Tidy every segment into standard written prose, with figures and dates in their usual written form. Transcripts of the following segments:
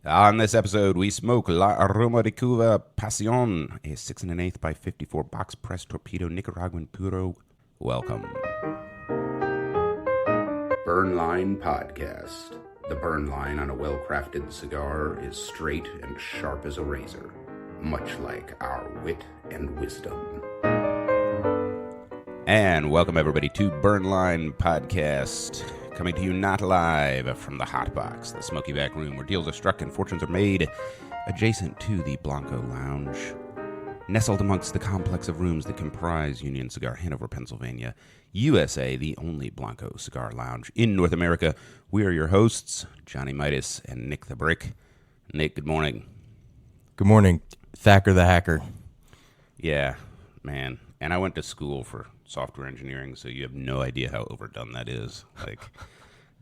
On this episode, we smoke La Aroma de Cuba Pasiòn, a 6 1/8 by 54 box press torpedo Nicaraguan puro. Welcome. Burn Line Podcast. The burn line on a well-crafted cigar is straight and sharp as a razor, much like our wit and wisdom. And welcome everybody to Burn Line Podcast, coming to you not live from the Hot Box, the smoky back room where deals are struck and fortunes are made, adjacent to the Blanco Lounge, nestled amongst the complex of rooms that comprise Union Cigar, Hanover, Pennsylvania, USA, the only Blanco cigar lounge in North America. We are your hosts, Johnny Midas and Nick the Brick. Nick, good morning. Good morning, Thacker the Hacker. Yeah, man. And I went to school for software engineering, so you have no idea how overdone that is. Like,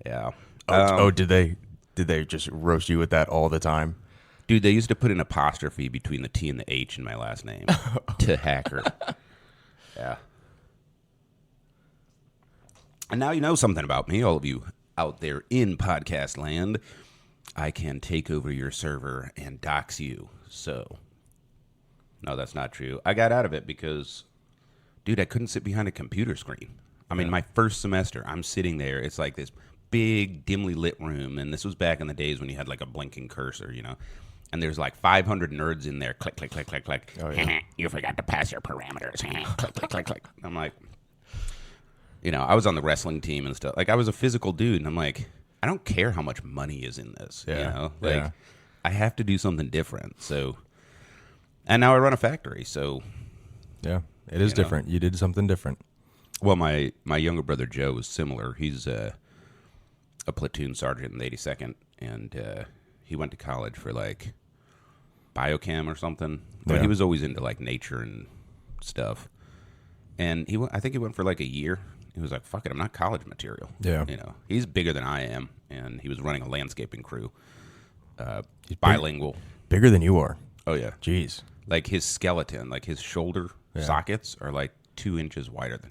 yeah. Did they just roast you with that all the time? Dude, they used to put an apostrophe between the T and the H in my last name. To Hacker. Yeah. And now you know something about me, all of you out there in podcast land. I can take over your server and dox you. So, no, that's not true. I got out of it because, dude, I couldn't sit behind a computer screen. I mean, my first semester, I'm sitting there. It's like this big, dimly lit room. And this was back in the days when you had like a blinking cursor, you know. And there's like 500 nerds in there. Click, click, click, click, click. Oh, yeah. You forgot to pass your parameters. Click, click, click, click. I'm like, you know, I was on the wrestling team and stuff. Like, I was a physical dude. And I'm like, I don't care how much money is in this. Yeah. You know, like, I have to do something different. So, and now I run a factory. So, Yeah, it is different. You did something different. well, my younger brother Joe is similar. He's a platoon sergeant in the 82nd, and he went to college for like biochem or something. But Yeah. he was always into like nature and stuff. And I think he went for like a year. He was like, "Fuck it, I'm not college material." Yeah. you know, he's bigger than I am, and he was running a landscaping crew. He's Bilingual. bigger than you are. Oh yeah, Jeez. like his skeleton, like his shoulder Yeah. sockets are like 2 inches wider than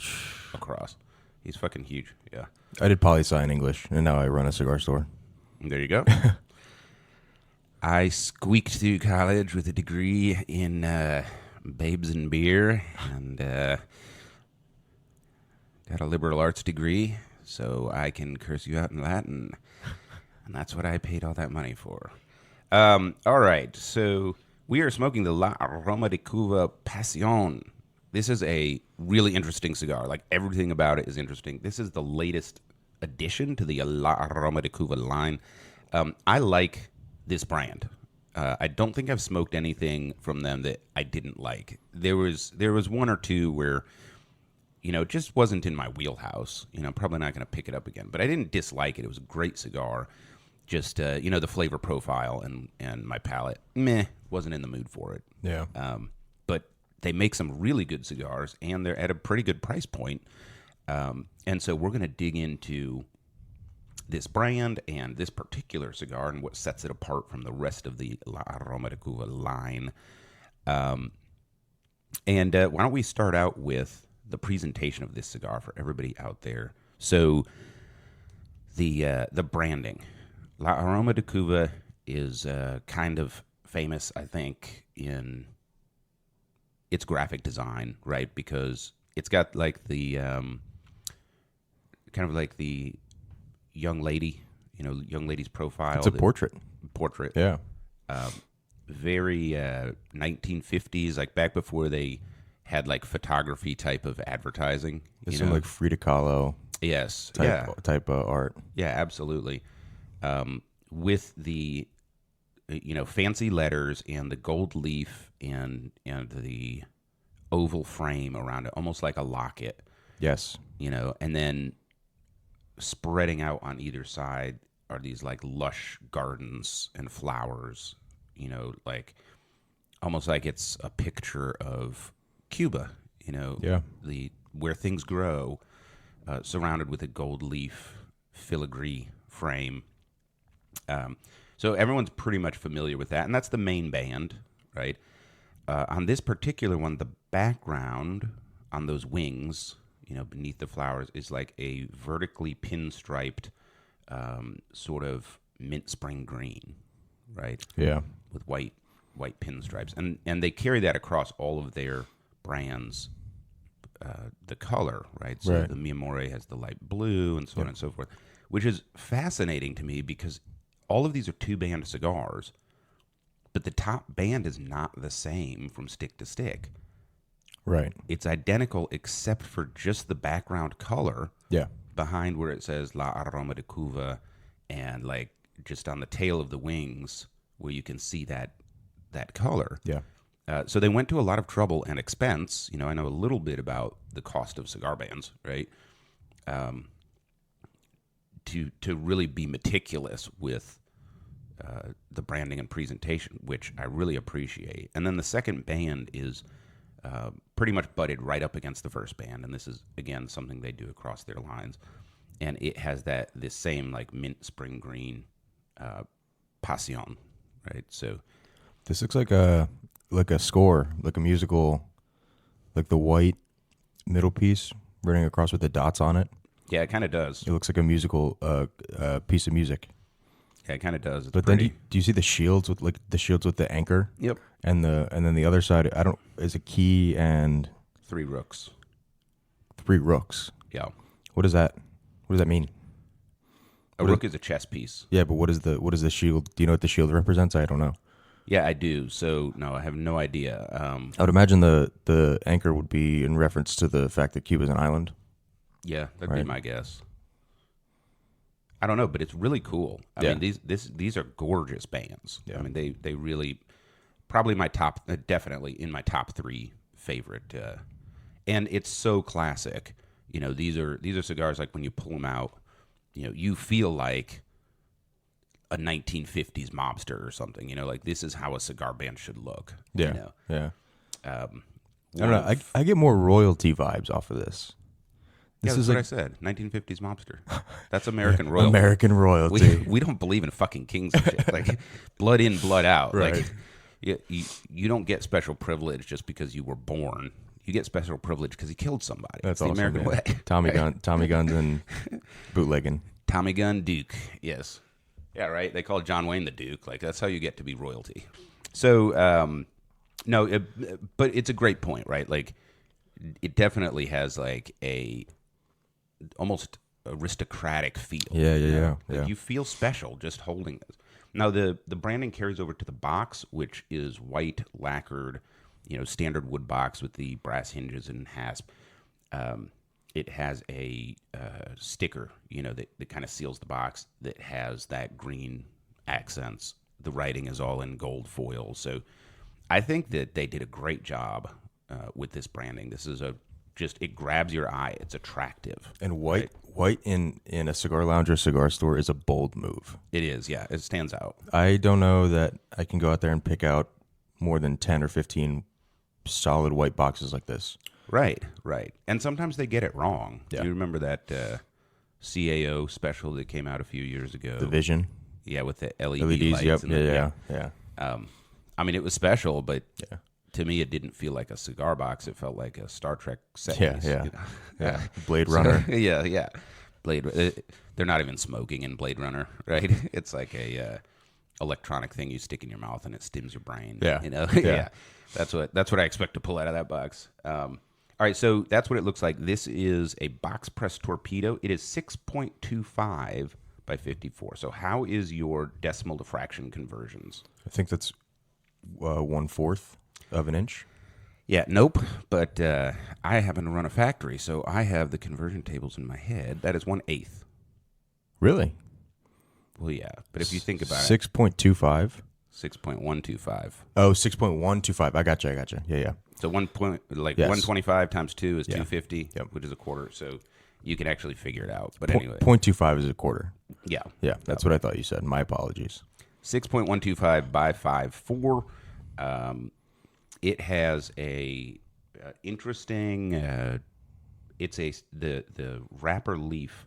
across. He's fucking huge. Yeah. I did poli-sci in English, and now I run a cigar store. There you go. I squeaked through college with a degree in babes and beer, and got a liberal arts degree, so I can curse you out in Latin, and that's what I paid all that money for. All right, so we are smoking the La Aroma de Cuba Pasiòn. This is a really interesting cigar. Like, everything about it is interesting. This is the latest addition to the La Aroma de Cuba line. I like this brand. I don't think I've smoked anything from them that I didn't like. There was one or two where, you know, it just wasn't in my wheelhouse. You know, probably not going to pick it up again. But I didn't dislike it. It was a great cigar. Just, you know, the flavor profile and my palate, wasn't in the mood for it. Yeah. But they make some really good cigars, and they're at a pretty good price point. And so we're going to dig into this brand and this particular cigar and what sets it apart from the rest of the La Aroma de Cuba line. And why don't we start out with the presentation of this cigar for everybody out there. So the branding. La Aroma de Cuba is kind of famous, I think, in its graphic design, right? Because it's got like the kind of like the young lady, you know, young lady's profile. It's a portrait. Portrait. Yeah. Very 1950s, like back before they had like photography type of advertising. It's You some know? like Frida Kahlo Yes. type of art. Yeah, absolutely. With the, you know, fancy letters and the gold leaf and the oval frame around it, almost like a locket, Yes. you know, and then spreading out on either side are these like lush gardens and flowers, you know, like almost like it's a picture of Cuba, you know, Yeah. where things grow, surrounded with a gold leaf filigree frame. So everyone's pretty much familiar with that, and that's the main band, right? On this particular one, the background on those wings, you know, beneath the flowers, is like a vertically pinstriped sort of mint spring green, right? Yeah. With white pinstripes, and they carry that across all of their brands. The color, right? So Right. the Mi Amore has the light blue, and so on and so forth, which is fascinating to me because all of these are 2-band cigars, but the top band is not the same from stick to stick. Right. It's identical except for just the background color Yeah. behind where it says La Aroma de Cuba, and like just on the tail of the wings where you can see that color. Yeah. So they went to a lot of trouble and expense. You know, I know a little bit about the cost of cigar bands, right? To really be meticulous with the branding and presentation, which I really appreciate. And then the second band is pretty much butted right up against the first band, and this is again something they do across their lines. And it has this same like mint spring green Pasiòn, right? So This looks like a score, like a musical, like the white middle piece running across with the dots on it. yeah, it kind of does. It looks like a musical piece of music. Yeah, it kind of does. It's But pretty. then do you see the shields with the anchor? Yep. And then the other side is a key and 3 rooks. 3 rooks. Yeah. What does that mean? A rook is a chess piece. Yeah, but what is the shield? Do you know what the shield represents? I don't know. Yeah, I do. So no, I have no idea. I would imagine the anchor would be in reference to the fact that Cuba's an island. Yeah, that'd be Right. my guess. I don't know, but it's really cool. I Yeah. mean, these are gorgeous bands. Yeah. I mean, they really probably my top, definitely in my top 3 favorite. And it's so classic. You know, these are cigars like when you pull them out, you know, you feel like a 1950s mobster or something. You know, like this is how a cigar band should look. Yeah. You know? Yeah. I One don't know. of- I get more royalty vibes off of this. yeah, This that's is what like I said. 1950s mobster. That's American royalty. American royalty. We don't believe in fucking kings and shit. Like blood in, blood out. Right. Like you don't get special privilege just because you were born. You get special privilege because you killed somebody. That's It's the awesome, American man. way. Tommy guns and bootlegging. Tommy Gun Duke. Yes. Yeah, right. They call John Wayne the Duke. Like that's how you get to be royalty. So no, but it's a great point, right? Like it definitely has like a almost aristocratic feel. Yeah, you know? yeah, Like yeah. you feel special just holding this. Now the branding carries over to the box, which is white lacquered, you know, standard wood box with the brass hinges and hasp. It has a sticker, you know, that kind of seals the box that has that green accents. The writing is all in gold foil. So I think that they did a great job with this branding. This is it grabs your eye. It's attractive. And white in a cigar lounge or cigar store is a bold move. It is, yeah. It stands out. I don't know that I can go out there and pick out more than 10 or 15 solid white boxes like this. Right. And sometimes they get it wrong. Yeah. You remember that CAO special that came out a few years ago? The Vision. Yeah, with the LED LEDs, lights. yep. And Yeah. I mean, it was special, but Yeah. to me, it didn't feel like a cigar box. It felt like a Star Trek set Yeah, piece. yeah. You know? Yeah. Blade Runner. yeah. They're not even smoking in Blade Runner, right? It's like a electronic thing you stick in your mouth and it stims your brain. Yeah. You know? Yeah. That's what I expect to pull out of that box. All right, so that's what it looks like. This is a box press torpedo. It is 6.25 by 54. So how is your decimal to fraction conversions? I think that's 1/4 of an inch. Yeah, nope. But I happen to run a factory, so I have the conversion tables in my head. That is 1/8. Really? Well, yeah. But if you think about it, 6.25. 6.125. Oh, 6.125. I gotcha. Yeah. So 125 times 2 is Yeah. 250, Yep. which is a quarter. So you can actually figure it out. But Po- anyway, 0.25 is a quarter. yeah. Yeah, that's what I thought you said. My apologies. 6.125 by 54. It has a interesting. It's the wrapper leaf.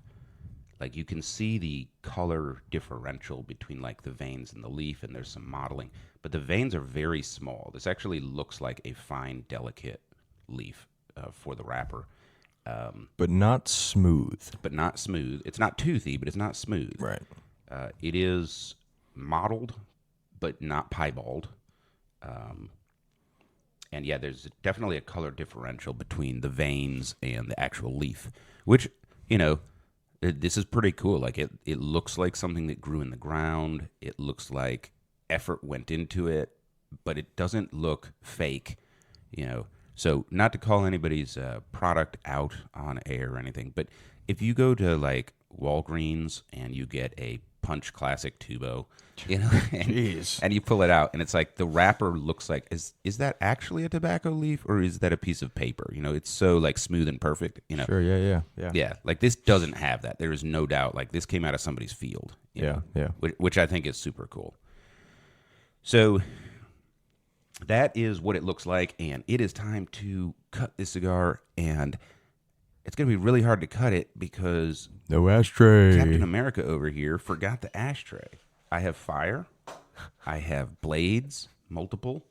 Like you can see the color differential between like the veins and the leaf, and there's some modeling. But the veins are very small. This actually looks like a fine, delicate leaf for the wrapper, But not smooth. but not smooth. It's not toothy, but it's not smooth. Right. It is mottled but not piebald. And yeah, there's definitely a color differential between the veins and the actual leaf, which, this is pretty cool. Like it looks like something that grew in the ground. It looks like effort went into it, but it doesn't look fake, So not to call anybody's product out on air or anything, but if you go to like Walgreens and you get a Punch Classic Tubo, and you pull it out, and it's like the wrapper looks like is that actually a tobacco leaf or is that a piece of paper? It's so like smooth and perfect. Sure, yeah. Yeah, like this doesn't have that. There is no doubt. Like this came out of somebody's field. Yeah. Which I think is super cool. So that is what it looks like, and it is time to cut this cigar, and it's going to be really hard to cut it because no ashtray. Captain America over here forgot the ashtray. I have fire. I have blades, multiple.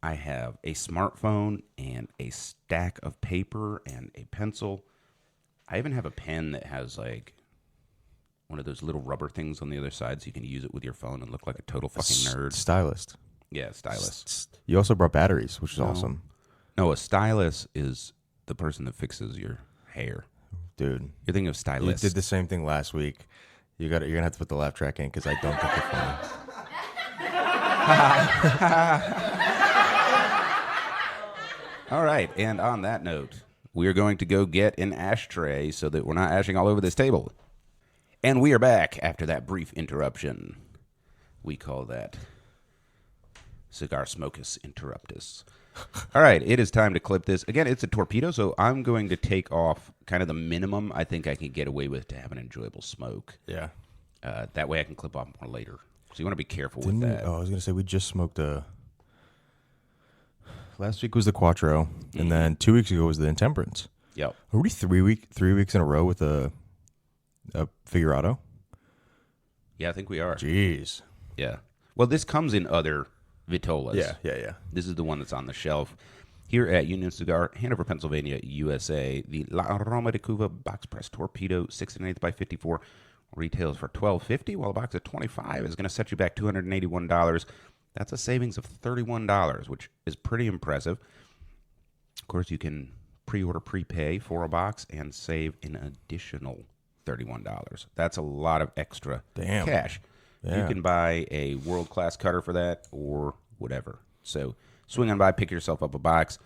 I have a smartphone and a stack of paper and a pencil. I even have a pen that has like one of those little rubber things on the other side so you can use it with your phone and look like a total fucking nerd. Stylist. Yeah, stylus. You also brought batteries, which is awesome. No, a stylus is the person that fixes your hair. Dude. You're thinking of stylist. You did the same thing last week. You're going to have to put the laugh track in because I don't think you're funny. All right, and on that note, we are going to go get an ashtray so that we're not ashing all over this table. And we are back after that brief interruption. We call that Cigar Smokus Interruptus. All right, it is time to clip this. Again, it's a torpedo, so I'm going to take off kind of the minimum I think I can get away with to have an enjoyable smoke. Yeah. That way I can clip off more later. So you want to be careful with that. I was going to say, we just smoked last week was the Quattro, and then 2 weeks ago was the Intemperance. Yep. Are we 3 weeks in a row with a Figurado? Yeah, I think we are. Jeez. Yeah. Well, this comes in other Vitolas. Yeah. This is the one that's on the shelf. Here at Union Cigar, Hanover, Pennsylvania, USA, the La Aroma de Cuba box press torpedo 6 1/8 by 54 retails for $12.50, while a box of 25 is going to set you back $281. That's a savings of $31, which is pretty impressive. Of course, you can pre-order, prepay for a box and save an additional $31. That's a lot of extra cash. Yeah. You can buy a world-class cutter for that or whatever. So swing on by, pick yourself up a box,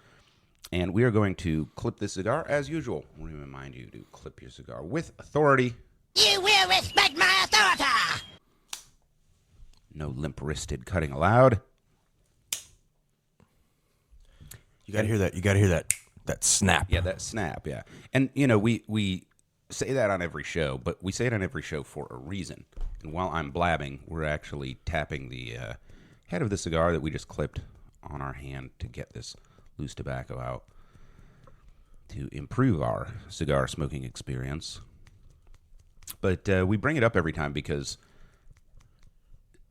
and we are going to clip this cigar as usual. We remind you to clip your cigar with authority. You will respect my authority! No limp-wristed cutting allowed. You gotta hear that. You gotta hear that snap. Yeah, that snap, yeah. And, we say that on every show, but we say it on every show for a reason. And while I'm blabbing, we're actually tapping the head of the cigar that we just clipped on our hand to get this loose tobacco out to improve our cigar smoking experience. But we bring it up every time because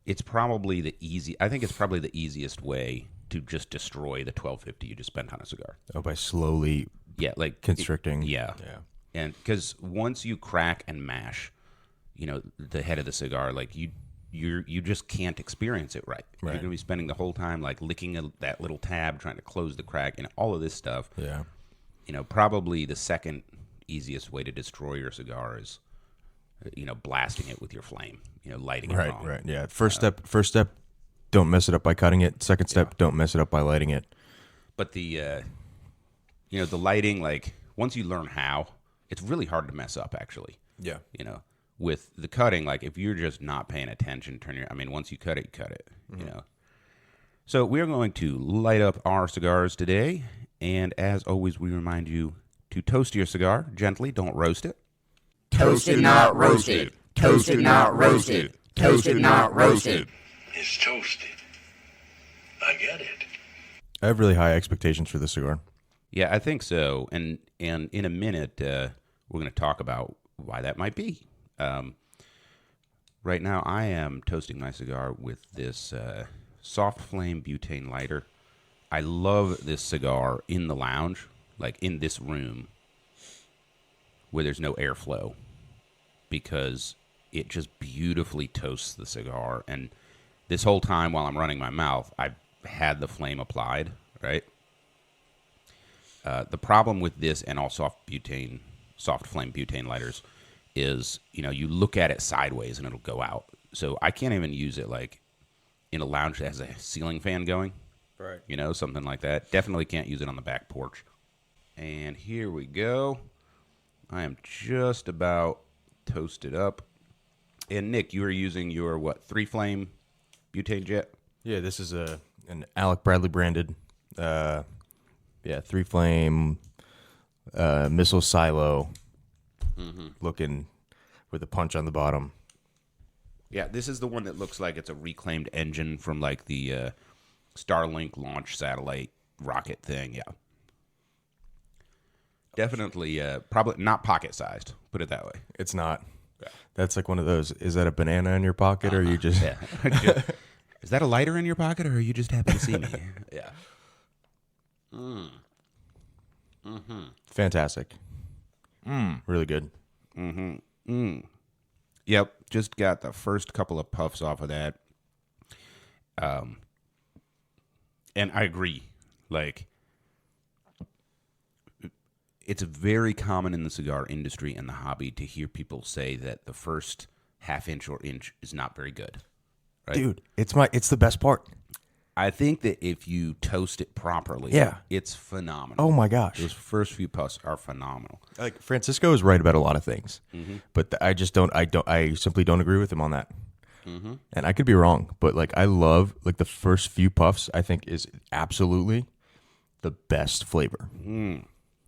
it's probably I think it's probably the easiest way to just destroy the $12.50 you just spent on a cigar. Oh, by slowly constricting. Yeah. And because once you crack and mash, the head of the cigar, like you just can't experience it right. You're going to be spending the whole time like licking that little tab, trying to close the crack, and all of this stuff. Yeah. Probably the second easiest way to destroy your cigar is, blasting it with your flame. Lighting it wrong. Right. Yeah. First step, don't mess it up by cutting it. Second step, don't mess it up by lighting it. But the lighting, like once you learn how, it's really hard to mess up actually. Yeah. With the cutting, like if you're just not paying attention, once you cut it, you cut it, So we're going to light up our cigars today. And as always, we remind you to toast your cigar gently. Don't roast it. Toasted, not roasted. Toasted, not roasted. Toasted, not roasted. It's toasted. I get it. I have really high expectations for this cigar. Yeah, I think so. And in a minute, we're going to talk about why that might be. Right now, I am toasting my cigar with this soft flame butane lighter. I love this cigar in the lounge, like in this room, where there's no airflow, because it just beautifully toasts the cigar. And this whole time while I'm running my mouth, I've had the flame applied, right? The problem with this and all soft flame butane lighters is, you look at it sideways and it'll go out. So I can't even use it like in a lounge that has a ceiling fan going. Right. Something like that. Definitely can't use it on the back porch. And here we go. I am just about toasted up. And Nick, you are using your 3-flame butane jet? Yeah, this is an Alec Bradley branded 3-flame missile silo looking with a punch on the bottom. Yeah, this is the one that looks like it's a reclaimed engine from like the Starlink launch satellite rocket thing. Yeah. Definitely probably not pocket sized, put it that way. It's not. Yeah. That's like one of those, is that a banana in your pocket or are you just... Yeah. Is that a lighter in your pocket or are you just happy to see me? Yeah. Fantastic. Really good. Yep, just got the first couple of puffs off of that. And I agree. Like, it's very common in the cigar industry and the hobby to hear people say that the first half-inch or inch is not very good. Right? Dude, it's the best part. I think that if you toast it properly, it's phenomenal. Oh my gosh. Those first few puffs are phenomenal. Like Francisco is right about a lot of things, but I simply don't agree with him on that. And I could be wrong, but like I love like the first few puffs. I think is absolutely the best flavor.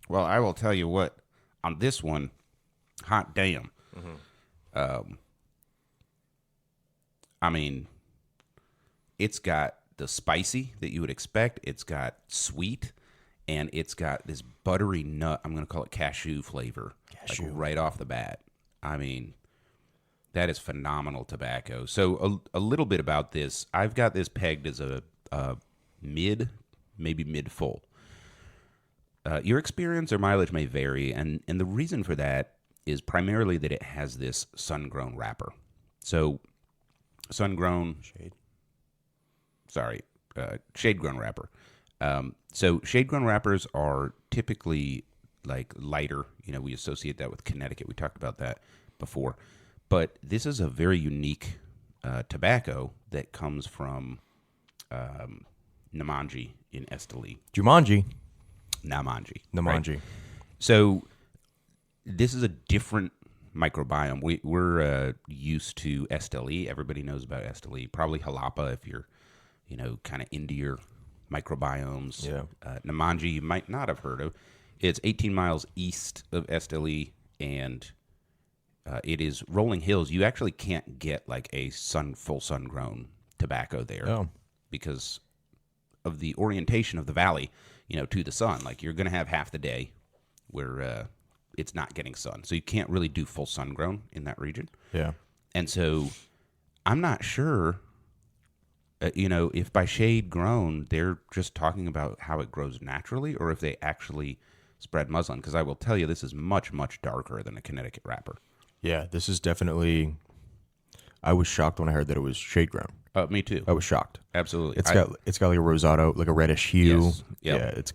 Well, I will tell you what, on this one, hot damn. I mean, it's got the spicy that you would expect. It's got sweet, and it's got this buttery nut. I'm going to call it cashew flavor, like right off the bat. I mean, that is phenomenal tobacco. So a little bit about this. I've got this pegged as a mid, maybe mid-full. Your experience or mileage may vary, and the reason for that is primarily that it has this sun-grown wrapper. So sun-grown... shade-grown wrapper. So shade-grown wrappers are typically like lighter. We associate that with Connecticut. We talked about that before. But this is a very unique tobacco that comes from Namanji in Esteli. Jumanji. Namanji. Right? So this is a different microbiome. We're used to Esteli. Everybody knows about Esteli. Probably Jalapa if you're kind of into your microbiomes. Yeah. Namanji, you might not have heard of. It's 18 miles east of Esteli, and it is rolling hills. You actually can't get like a full sun-grown tobacco there because of the orientation of the valley, to the sun. Like you're going to have half the day where it's not getting sun. So you can't really do full sun-grown in that region. Yeah. And so I'm not sure... if by shade grown, they're just talking about how it grows naturally or if they actually spread muslin. Because I will tell you, this is much, much darker than a Connecticut wrapper. Yeah, this is definitely... I was shocked when I heard that it was shade grown. Me too. I was shocked. Absolutely. It's got like a rosado, like a reddish hue. Yes. Yep. Yeah, it's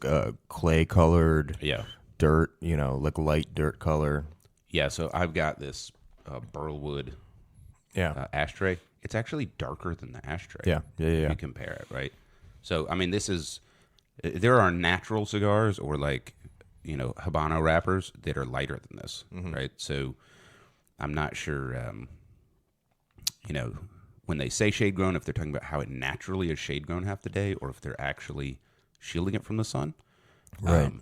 clay colored. Yeah. Dirt, like light dirt color. Yeah, so I've got this burlwood ashtray. It's actually darker than the ashtray. Yeah. If you compare it, right? So, I mean, there are natural cigars or like, Habano wrappers that are lighter than this, right? So, I'm not sure, when they say shade grown, if they're talking about how it naturally is shade grown half the day or if they're actually shielding it from the sun. Right.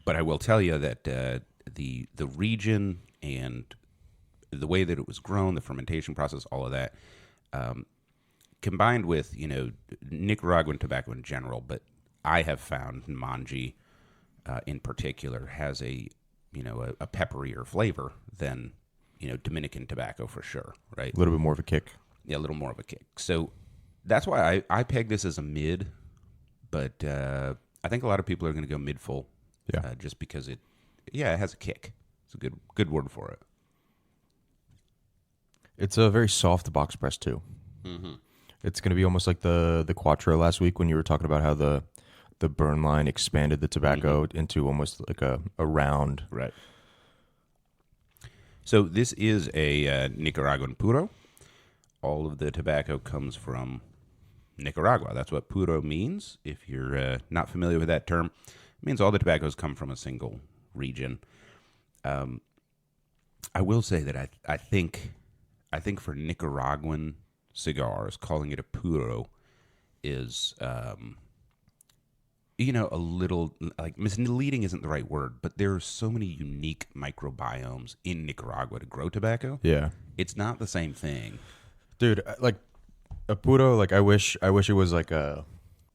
But I will tell you that the region and the way that it was grown, the fermentation process, all of that, combined with, Nicaraguan tobacco in general, but I have found Namanji in particular has a pepperier flavor than, Dominican tobacco for sure, right? A little bit more of a kick. Yeah, a little more of a kick. So that's why I peg this as a mid, but I think a lot of people are going to go mid-full just because it has a kick. It's a good word for it. It's a very soft box press too. It's going to be almost like the Quattro last week when you were talking about how the burn line expanded the tobacco into almost like a round. Right. So this is a Nicaraguan puro. All of the tobacco comes from Nicaragua. That's what puro means. If you're not familiar with that term, it means all the tobaccos come from a single region. I will say that I think for Nicaraguan cigars, calling it a puro is, a little, like, misleading isn't the right word, but there are so many unique microbiomes in Nicaragua to grow tobacco. Yeah. It's not the same thing. Dude, like a puro, like I wish it was like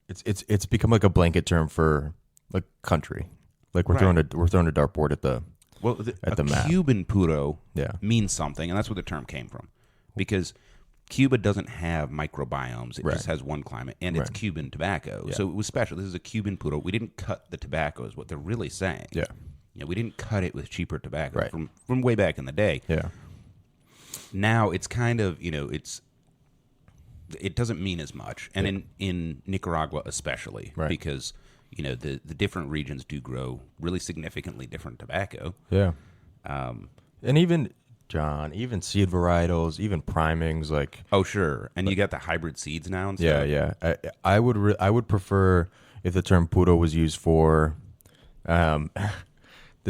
it's become like a blanket term for like country. Like we're throwing a dartboard at the map. Cuban puro Yeah. means something, and that's where the term came from. Because Cuba doesn't have microbiomes. It just has one climate, and it's Cuban tobacco. Yeah. So it was special. This is a Cuban puro. We didn't cut the tobacco is what they're really saying. Yeah. We didn't cut it with cheaper tobacco Right. from way back in the day. Yeah. Now it's kind of, it doesn't mean as much. And in Nicaragua especially, Right. because, the different regions do grow really significantly different tobacco. Yeah. And even seed varietals, even primings, like Oh, sure. And you got the hybrid seeds now and stuff. yeah. I would prefer if the term puro was used for the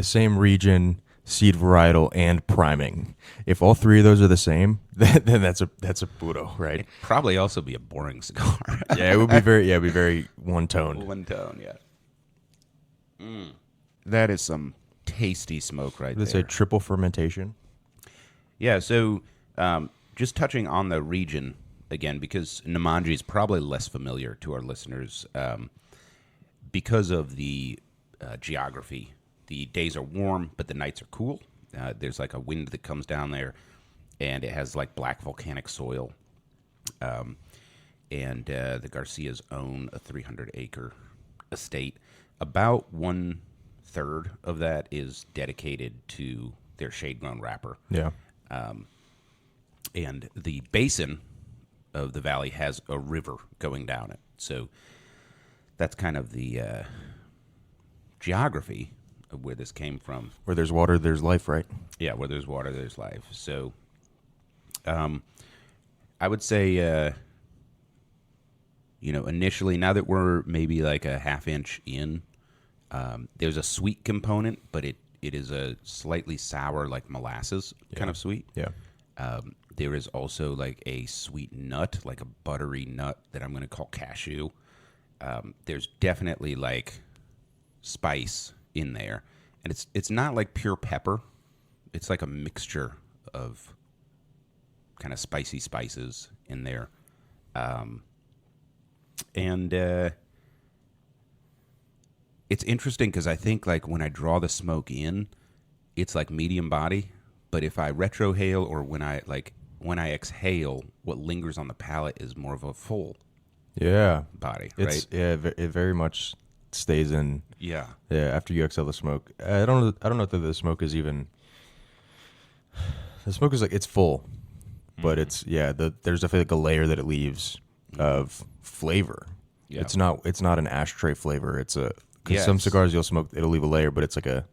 same region, seed varietal, and priming. If all three of those are the same, then that's a puro, right? It'd probably also be a boring cigar. Yeah, it would be very one toned. One tone, yeah. That is some tasty smoke right Let's there. say triple fermentation. Yeah, so just touching on the region again, because Namanji is probably less familiar to our listeners because of the geography. The days are warm, but the nights are cool. There's like a wind that comes down there, and it has like black volcanic soil. And the Garcias own a 300-acre estate. About 1/3 of that is dedicated to their shade-grown wrapper. Yeah. And the basin of the valley has a river going down it. So that's kind of the geography of where this came from. Where there's water, there's life, right? Yeah, where there's water, there's life. So I would say, initially, now that we're maybe like a half inch in, there's a sweet component, but it is a slightly sour, like molasses kind of sweet. Yeah. There is also like a sweet nut, like a buttery nut that I'm going to call cashew. There's definitely like spice in there, and it's not like pure pepper. It's like a mixture of kind of spicy spices in there, and it's interesting because I think like when I draw the smoke in, it's like medium body, but if I retrohale or when I exhale, what lingers on the palate is more of a full body, right? Yeah, it very much stays in. Yeah. After you exhale the smoke, I don't know that the smoke is even. The smoke is like it's full, but it's there's definitely like a layer that it leaves of flavor. Yeah. It's not an ashtray flavor. It's a because Yeah, some it's- cigars you'll smoke it'll leave a layer, but it's like a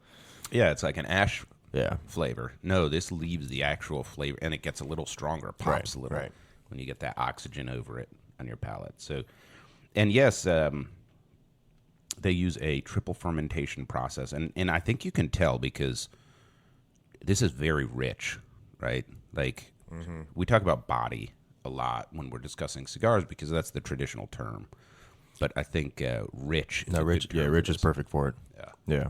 Yeah, it's like an ash yeah. flavor. No, this leaves the actual flavor, and it gets a little stronger, pops a little right. when you get that oxygen over it on your palate. So, and yes, they use a triple fermentation process, and I think you can tell because this is very rich, right? Like we talk about body a lot when we're discussing cigars because that's the traditional term. But I think rich. Is a Rich good term for rich is this. perfect for it. Yeah.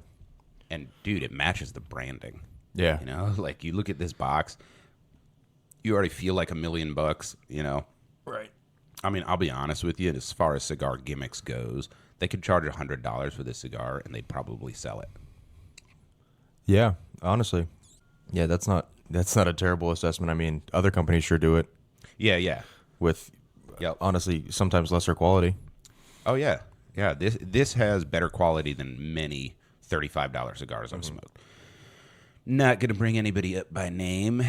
And dude, it matches the branding. Yeah. Like you look at this box, you already feel like $1,000,000, Right. I mean, I'll be honest with you, as far as cigar gimmicks goes, they could charge $100 for this cigar and they'd probably sell it. Yeah, honestly. Yeah, that's not a terrible assessment. I mean, other companies sure do it Yeah. with Yep. honestly sometimes lesser quality. Oh yeah. Yeah, this has better quality than many $35 cigars I've smoked. Not going to bring anybody up by name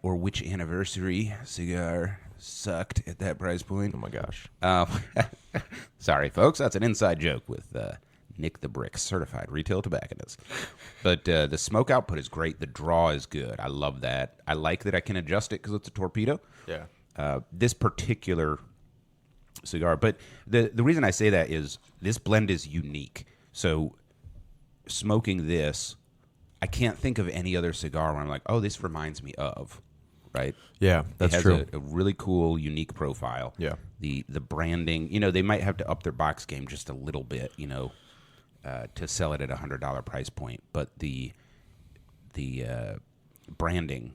or which anniversary cigar sucked at that price point. Oh my gosh. Sorry, folks. That's an inside joke with Nick the Brick, certified retail tobacconist. But the smoke output is great. The draw is good. I love that. I like that I can adjust it because it's a torpedo. Yeah. This particular cigar. But the reason I say that is this blend is unique. So smoking this, I can't think of any other cigar where I'm like, oh, this reminds me of, right? Yeah, that's it has true. A really cool, unique profile. Yeah. The branding, they might have to up their box game just a little bit, to sell it at $100 price point. But the branding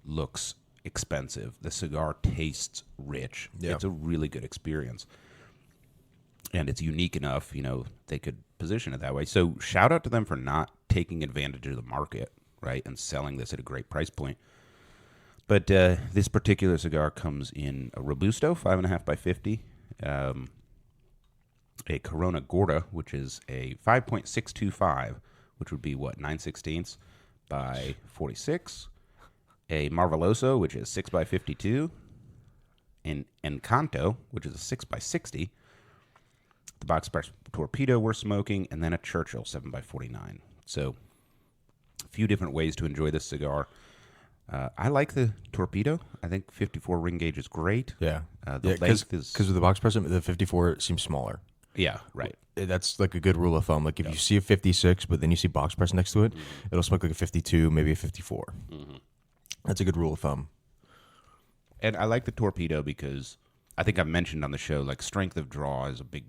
looks expensive. The cigar tastes rich. Yeah. It's a really good experience. And it's unique enough, they could position it that way. So shout out to them for not taking advantage of the market, right, and selling this at a great price point. But this particular cigar comes in a Robusto, 5.5 by 50, a Corona Gorda, which is a 5.625, which would be, 9/16 by 46, a Marveloso, which is 6 by 52, an Encanto, which is a 6 by 60, the Box Press Torpedo we're smoking, and then a Churchill 7 by 49. So a few different ways to enjoy this cigar. I like the Torpedo. I think 54 ring gauge is great. Yeah. The length is... Because with the box press, the 54 seems smaller. Yeah, right. That's like a good rule of thumb. Like if you see a 56, but then you see box press next to it, it'll smoke like a 52, maybe a 54. That's a good rule of thumb. And I like the Torpedo because I think I've mentioned on the show, like, strength of draw is a big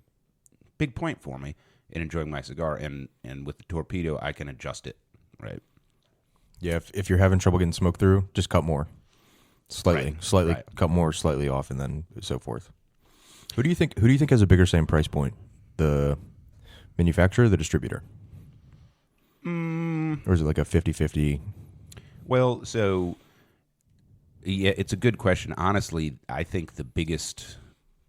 point for me in enjoying my cigar. And with the Torpedo, I can adjust it, right? Yeah, if you're having trouble getting smoke through, just cut more. Slightly Right. cut more, slightly off, and then so forth. Who do you think has a bigger same price point? The manufacturer or the distributor? Or is it like a 50-50? Well, so, yeah, it's a good question. Honestly, I think the biggest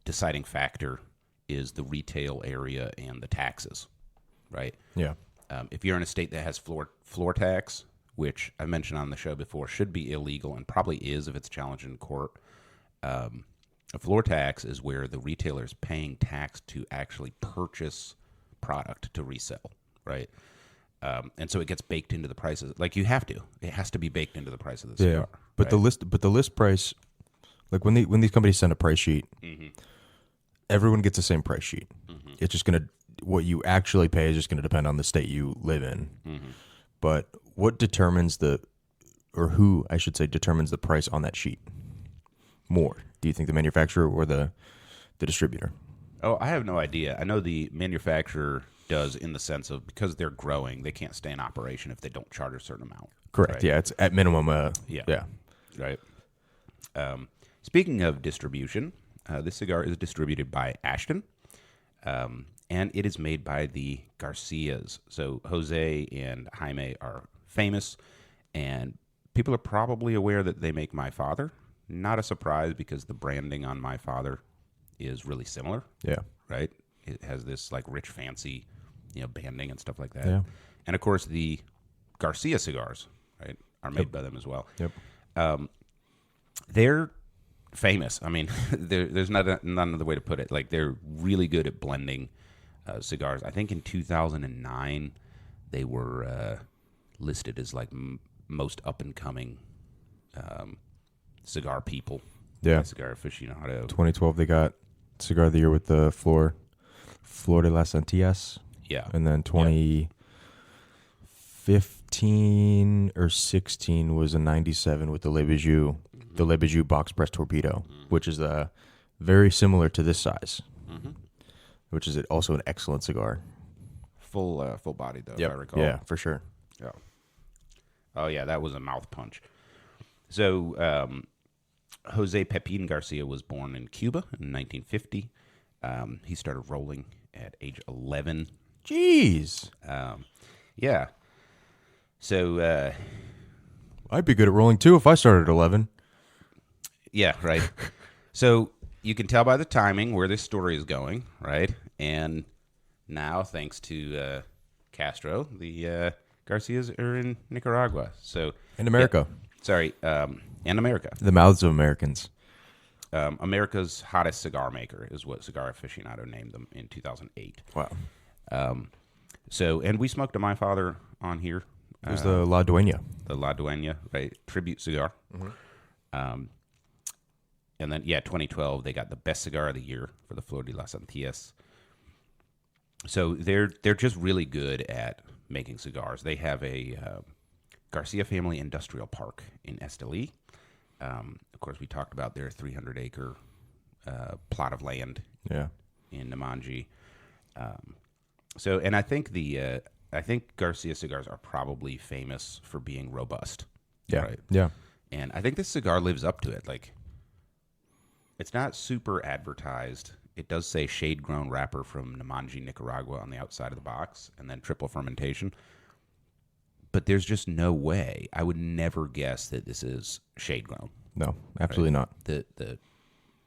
deciding factor is the retail area and the taxes, right? Yeah. If you're in a state that has floor tax, which I mentioned on the show before, should be illegal and probably is if it's challenged in court. A floor tax is where the retailer is paying tax to actually purchase product to resell, right? And so it gets baked into the prices. Like, you have to. It has to be baked into the price of the cigar. But right? the list price, like when these companies send a price sheet, everyone gets the same price sheet. It's just what you actually pay is just gonna depend on the state you live in. But what determines who I should say determines the price on that sheet more? Do you think the manufacturer or the distributor? Oh, I have no idea. I know the manufacturer does, in the sense of, because they're growing, they can't stay in operation if they don't charge a certain amount. Correct. Right? Yeah, it's at minimum. Yeah. Right. Speaking of distribution, this cigar is distributed by Ashton, and it is made by the Garcias. So Jose and Jaime are famous, and people are probably aware that they make My Father. Not a surprise, because the branding on My Father is really similar. Yeah. Right? It has this, like, rich, fancy, banding and stuff like that. Yeah. And, of course, the Garcia cigars, right, are made by them as well. Yep. They're famous. I mean, there's not another way to put it. Like, they're really good at blending cigars. I think in 2009, they were listed as, like, most up-and-coming cigar people. Yeah. Cigar aficionado. 2012, they got Cigar of the Year with the Flor de las Antillas. Yeah. And then 2015 or 16 was a 97 with the Le Bijou, the Le Bijou box press torpedo, which is very similar to this size, which is also an excellent cigar. Full body, though, if I recall. Yeah, for sure. Yeah. Oh, yeah, that was a mouth punch. So, Jose Pepin Garcia was born in Cuba in 1950. He started rolling at age 11. Jeez. Yeah. So, I'd be good at rolling too if I started at 11. yeah, right. So, you can tell by the timing where this story is going, right? And now, thanks to Castro, the Garcias are in Nicaragua. So In America. in America. The mouths of Americans. America's hottest cigar maker is what Cigar Aficionado named them in 2008. Wow. And we smoked a My Father on here. It was the La Dueña. The La Dueña, right? Tribute cigar. And then, 2012, they got the best cigar of the year for the Flor de las Antillas. So they're just really good at making cigars. They have a Garcia Family Industrial Park in Esteli. Of course, we talked about their 300-acre plot of land in Namanji. And I think I think Garcia cigars are probably famous for being robust. Yeah. Right? Yeah. And I think this cigar lives up to it. Like, it's not super advertised. It does say shade-grown wrapper from Namanji, Nicaragua on the outside of the box, and then triple fermentation. But there's just no way. I would never guess that this is shade-grown. No, absolutely not. The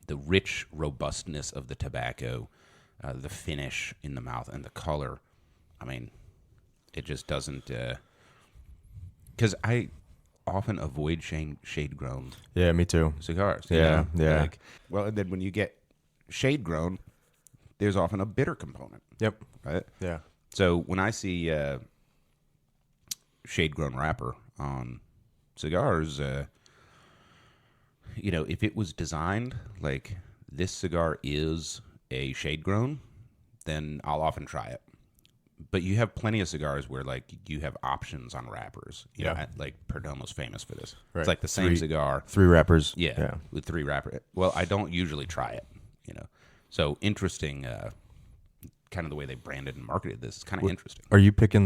rich robustness of the tobacco, the finish in the mouth, and the color. I mean, it just doesn't... Because I often avoid shade-grown Yeah, me too. cigars. Yeah, yeah. Like, well, and then when you get shade-grown, there's often a bitter component. Yep. Right? Yeah. So when I see shade-grown wrapper on cigars, if it was designed like this cigar is a shade-grown, then I'll often try it. But you have plenty of cigars where, like, you have options on wrappers. You know, like Perdomo's famous for this. Right. It's like the same cigar. 3 wrappers. Yeah, with 3 wrapper. Well, I don't usually try it, So interesting, kind of the way they branded and marketed this. It's kind of interesting. Are you picking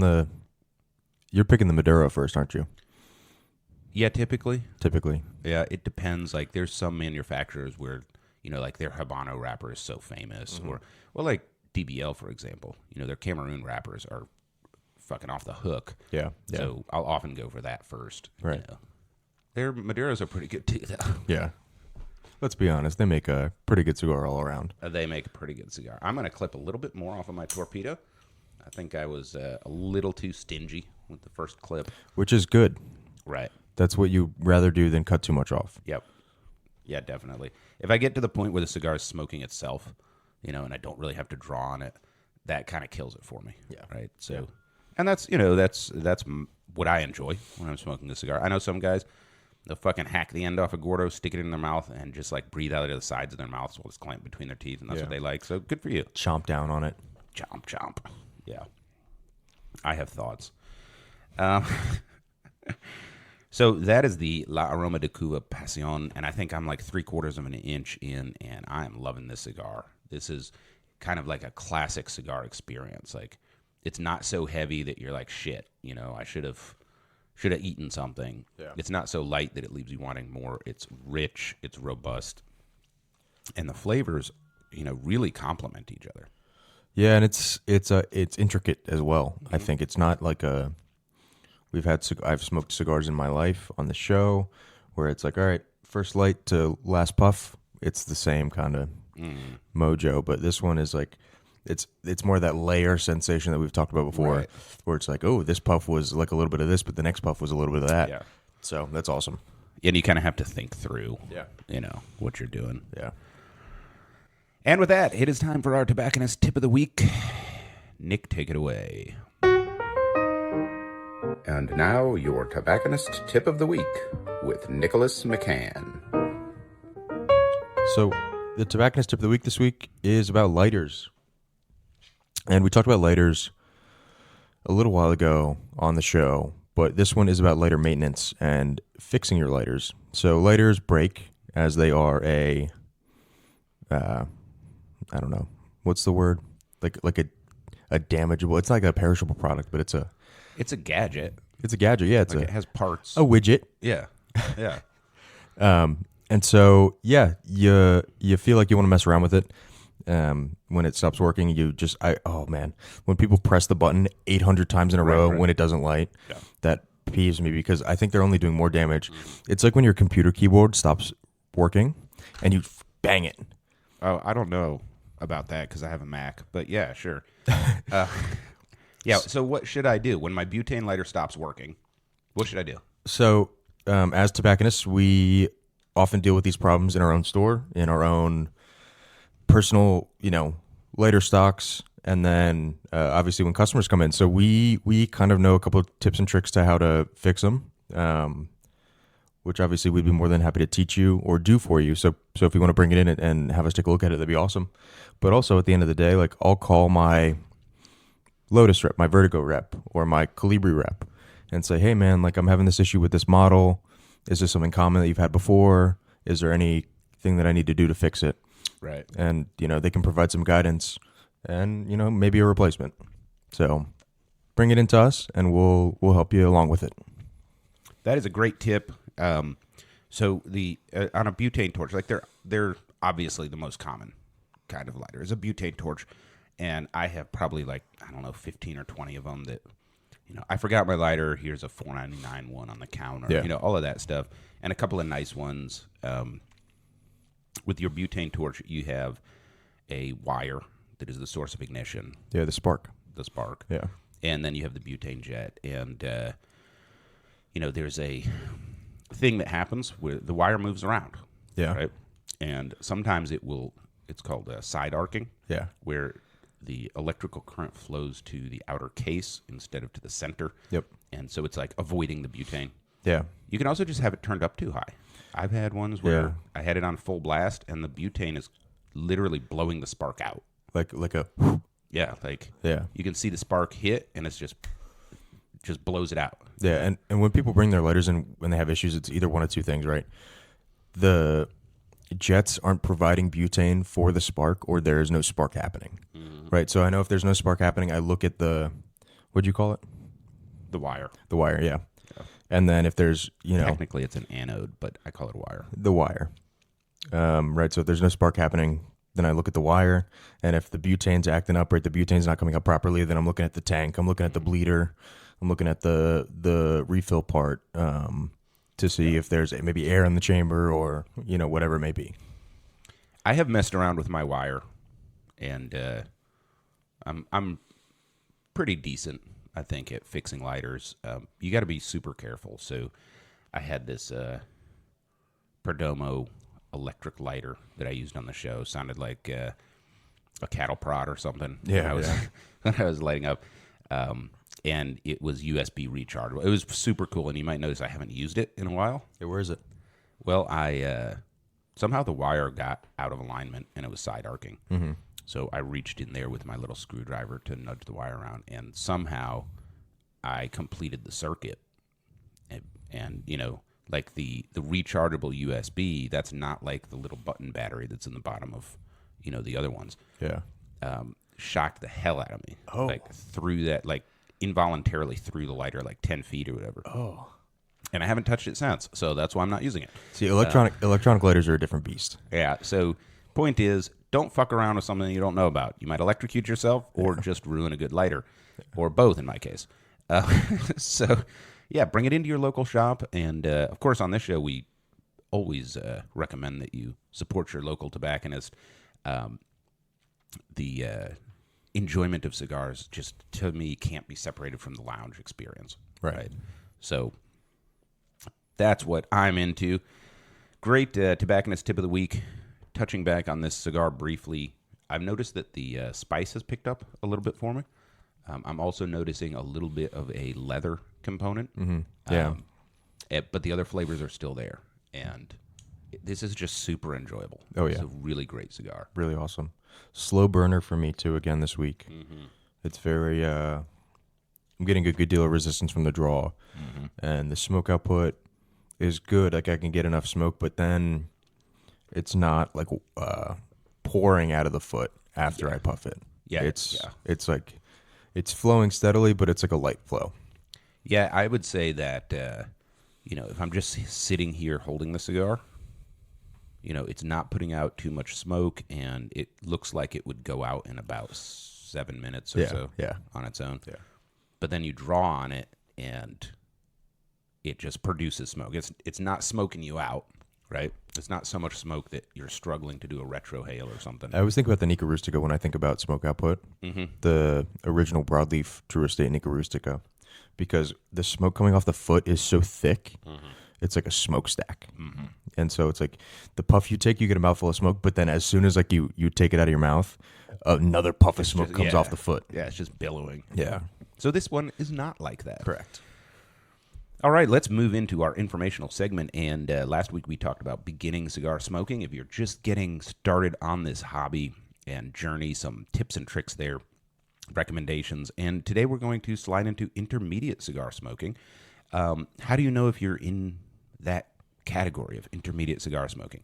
You're picking the Maduro first, aren't you? Yeah, typically. Typically. Yeah, it depends. Like, there's some manufacturers where, like their Habano wrapper is so famous. Or, like DBL, for example. Their Cameroon wrappers are fucking off the hook. Yeah. So I'll often go for that first. Right. Their Maduros are pretty good too, though. Yeah. Let's be honest. They make a pretty good cigar all around. They make a pretty good cigar. I'm going to clip a little bit more off of my Torpedo. I think I was a little too stingy with the first clip. Which is good. Right. That's what you rather do than cut too much off. Yep. Yeah, definitely. If I get to the point where the cigar is smoking itself, and I don't really have to draw on it, that kind of kills it for me. Yeah. Right. So, and that's that's what I enjoy when I'm smoking a cigar. I know some guys, they'll fucking hack the end off a Gordo, stick it in their mouth, and just like breathe out of the sides of their mouths while it's clamped between their teeth, and that's what they like. So good for you. Chomp down on it. Chomp, chomp. Yeah. I have thoughts. So that is the La Aroma de Cuba Pasiòn, and I think I'm like 3/4 of an inch in, and I am loving this cigar. This is kind of like a classic cigar experience. Like, it's not so heavy that you're like, shit, I should have eaten something. Yeah. It's not so light that it leaves you wanting more. It's rich, it's robust, and the flavors, really complement each other. Yeah, and it's intricate as well. I think it's not like I've smoked cigars in my life on the show where it's like, all right, first light to last puff, it's the same kind of mojo, but this one is like it's more that layer sensation that we've talked about before, Right. where it's like, oh, this puff was like a little bit of this, but the next puff was a little bit of that. Yeah. So that's awesome. And you kind of have to think through, Yeah. what you're doing. Yeah. And with that, it is time for our tobacconist tip of the week. Nick, take it away. And now, your tobacconist tip of the week with Nicholas McCann. So the tobacconist tip of the week this week is about lighters. And we talked about lighters a little while ago on the show, but this one is about lighter maintenance and fixing your lighters. So lighters break as they are I don't know. What's the word? Like a damageable. It's not like a perishable product, but it's a gadget. It's a gadget. Yeah, It has parts. a widget. Yeah. Yeah. And so, yeah, you feel like you want to mess around with it. When it stops working, when people press the button 800 times in a row when it doesn't light, that peeves me because I think they're only doing more damage. It's like when your computer keyboard stops working and you bang it. Oh, I don't know about that because I have a Mac, but yeah, sure. Yeah. So what should I do when my butane lighter stops working? What should I do? So, as tobacconists, we often deal with these problems in our own store, in our own personal, lighter stocks, and then obviously when customers come in. So we kind of know a couple of tips and tricks to how to fix them, which obviously we'd be more than happy to teach you or do for you. So if you want to bring it in and have us take a look at it, that'd be awesome. But also at the end of the day, like I'll call my Lotus rep, my Vertigo rep, or my Colibri rep, and say, hey man, like I'm having this issue with this model. Is this something common that you've had before? Is there anything that I need to do to fix it? Right. And they can provide some guidance and maybe a replacement. So bring it into us and we'll help you along with it. That is a great tip. So the on a butane torch, like they're obviously the most common kind of lighter is a butane torch, and I have probably 15 or 20 of them that I forgot my lighter. Here's a $4.99 one on the counter. Yeah. All of that stuff, and a couple of nice ones. With your butane torch, you have a wire that is the source of ignition. Yeah, the spark. Yeah, and then you have the butane jet, and there's a thing that happens where the wire moves around. Yeah. Right. And sometimes it's called side arcing. Yeah. Where the electrical current flows to the outer case instead of to the center. Yep. And so it's like avoiding the butane. Yeah. You can also just have it turned up too high. I've had ones where I had it on full blast and the butane is literally blowing the spark out. Like a Yeah, you can see the spark hit and it's just blows it out. Yeah, and when people bring their lighters in when they have issues, it's either one of two things, right? The jets aren't providing butane for the spark, or there is no spark happening, right? So I know if there's no spark happening, I look at what'd you call it? The wire. The wire, yeah. And then if there's, Technically it's an anode, but I call it a wire. The wire, right? So if there's no spark happening, then I look at the wire, and if the butane's acting up, right, the butane's not coming up properly, then I'm looking at the tank, I'm looking at the bleeder, I'm looking at the refill part to see if there's maybe air in the chamber or whatever it may be. I have messed around with my wire, and I'm pretty decent, I think, at fixing lighters. You got to be super careful. So I had this Perdomo electric lighter that I used on the show. Sounded like a cattle prod or something. Yeah, when I was lighting up. And it was USB rechargeable. It was super cool, and you might notice I haven't used it in a while. Yeah, where is it? Well, I somehow the wire got out of alignment, and it was side arcing. Mm-hmm. So I reached in there with my little screwdriver to nudge the wire around, and somehow I completed the circuit. And like the rechargeable USB, that's not like the little button battery that's in the bottom of the other ones. Yeah. Shocked the hell out of me. Oh. Through that, involuntarily through the lighter 10 feet or whatever. Oh. And I haven't touched it since, so that's why I'm not using it. See, electronic lighters are a different beast. Yeah, so point is, don't fuck around with something you don't know about. You might electrocute yourself or just ruin a good lighter, or both in my case. So, yeah, bring it into your local shop. And, of course, on this show, we always recommend that you support your local tobacconist. The enjoyment of cigars just, to me, can't be separated from the lounge experience. Right. So that's what I'm into. Great tobacconist tip of the week. Touching back on this cigar briefly, I've noticed that the spice has picked up a little bit for me. I'm also noticing a little bit of a leather component. Mm-hmm. Yeah. But the other flavors are still there. And this is just super enjoyable. Oh, yeah. It's a really great cigar. Really awesome. Slow burner for me, too, again, this week. Mm-hmm. It's very, I'm getting a good deal of resistance from the draw. Mm-hmm. And the smoke output is good. Like, I can get enough smoke, but then it's not, pouring out of the foot after I puff it. Yeah. It's like, it's flowing steadily, but it's like a light flow. Yeah, I would say that, if I'm just sitting here holding the cigar, it's not putting out too much smoke, and it looks like it would go out in about 7 minutes or so on its own. Yeah. But then you draw on it, and it just produces smoke. It's not smoking you out, right? It's not so much smoke that you're struggling to do a retrohale or something. I always think about the Nica Rustica when I think about smoke output. The original broadleaf True Estate Nica Rustica, because the smoke coming off the foot is so thick, it's like a smokestack. And so it's like the puff you take, you get a mouthful of smoke, but then as soon as like you take it out of your mouth, another puff of smoke comes off the foot. Yeah, it's just billowing. Yeah. So this one is not like that. Correct. All right, let's move into our informational segment. And last week we talked about beginning cigar smoking. If you're just getting started on this hobby and journey, some tips and tricks there, recommendations. And today we're going to slide into intermediate cigar smoking. How do you know if you're in that category of intermediate cigar smoking?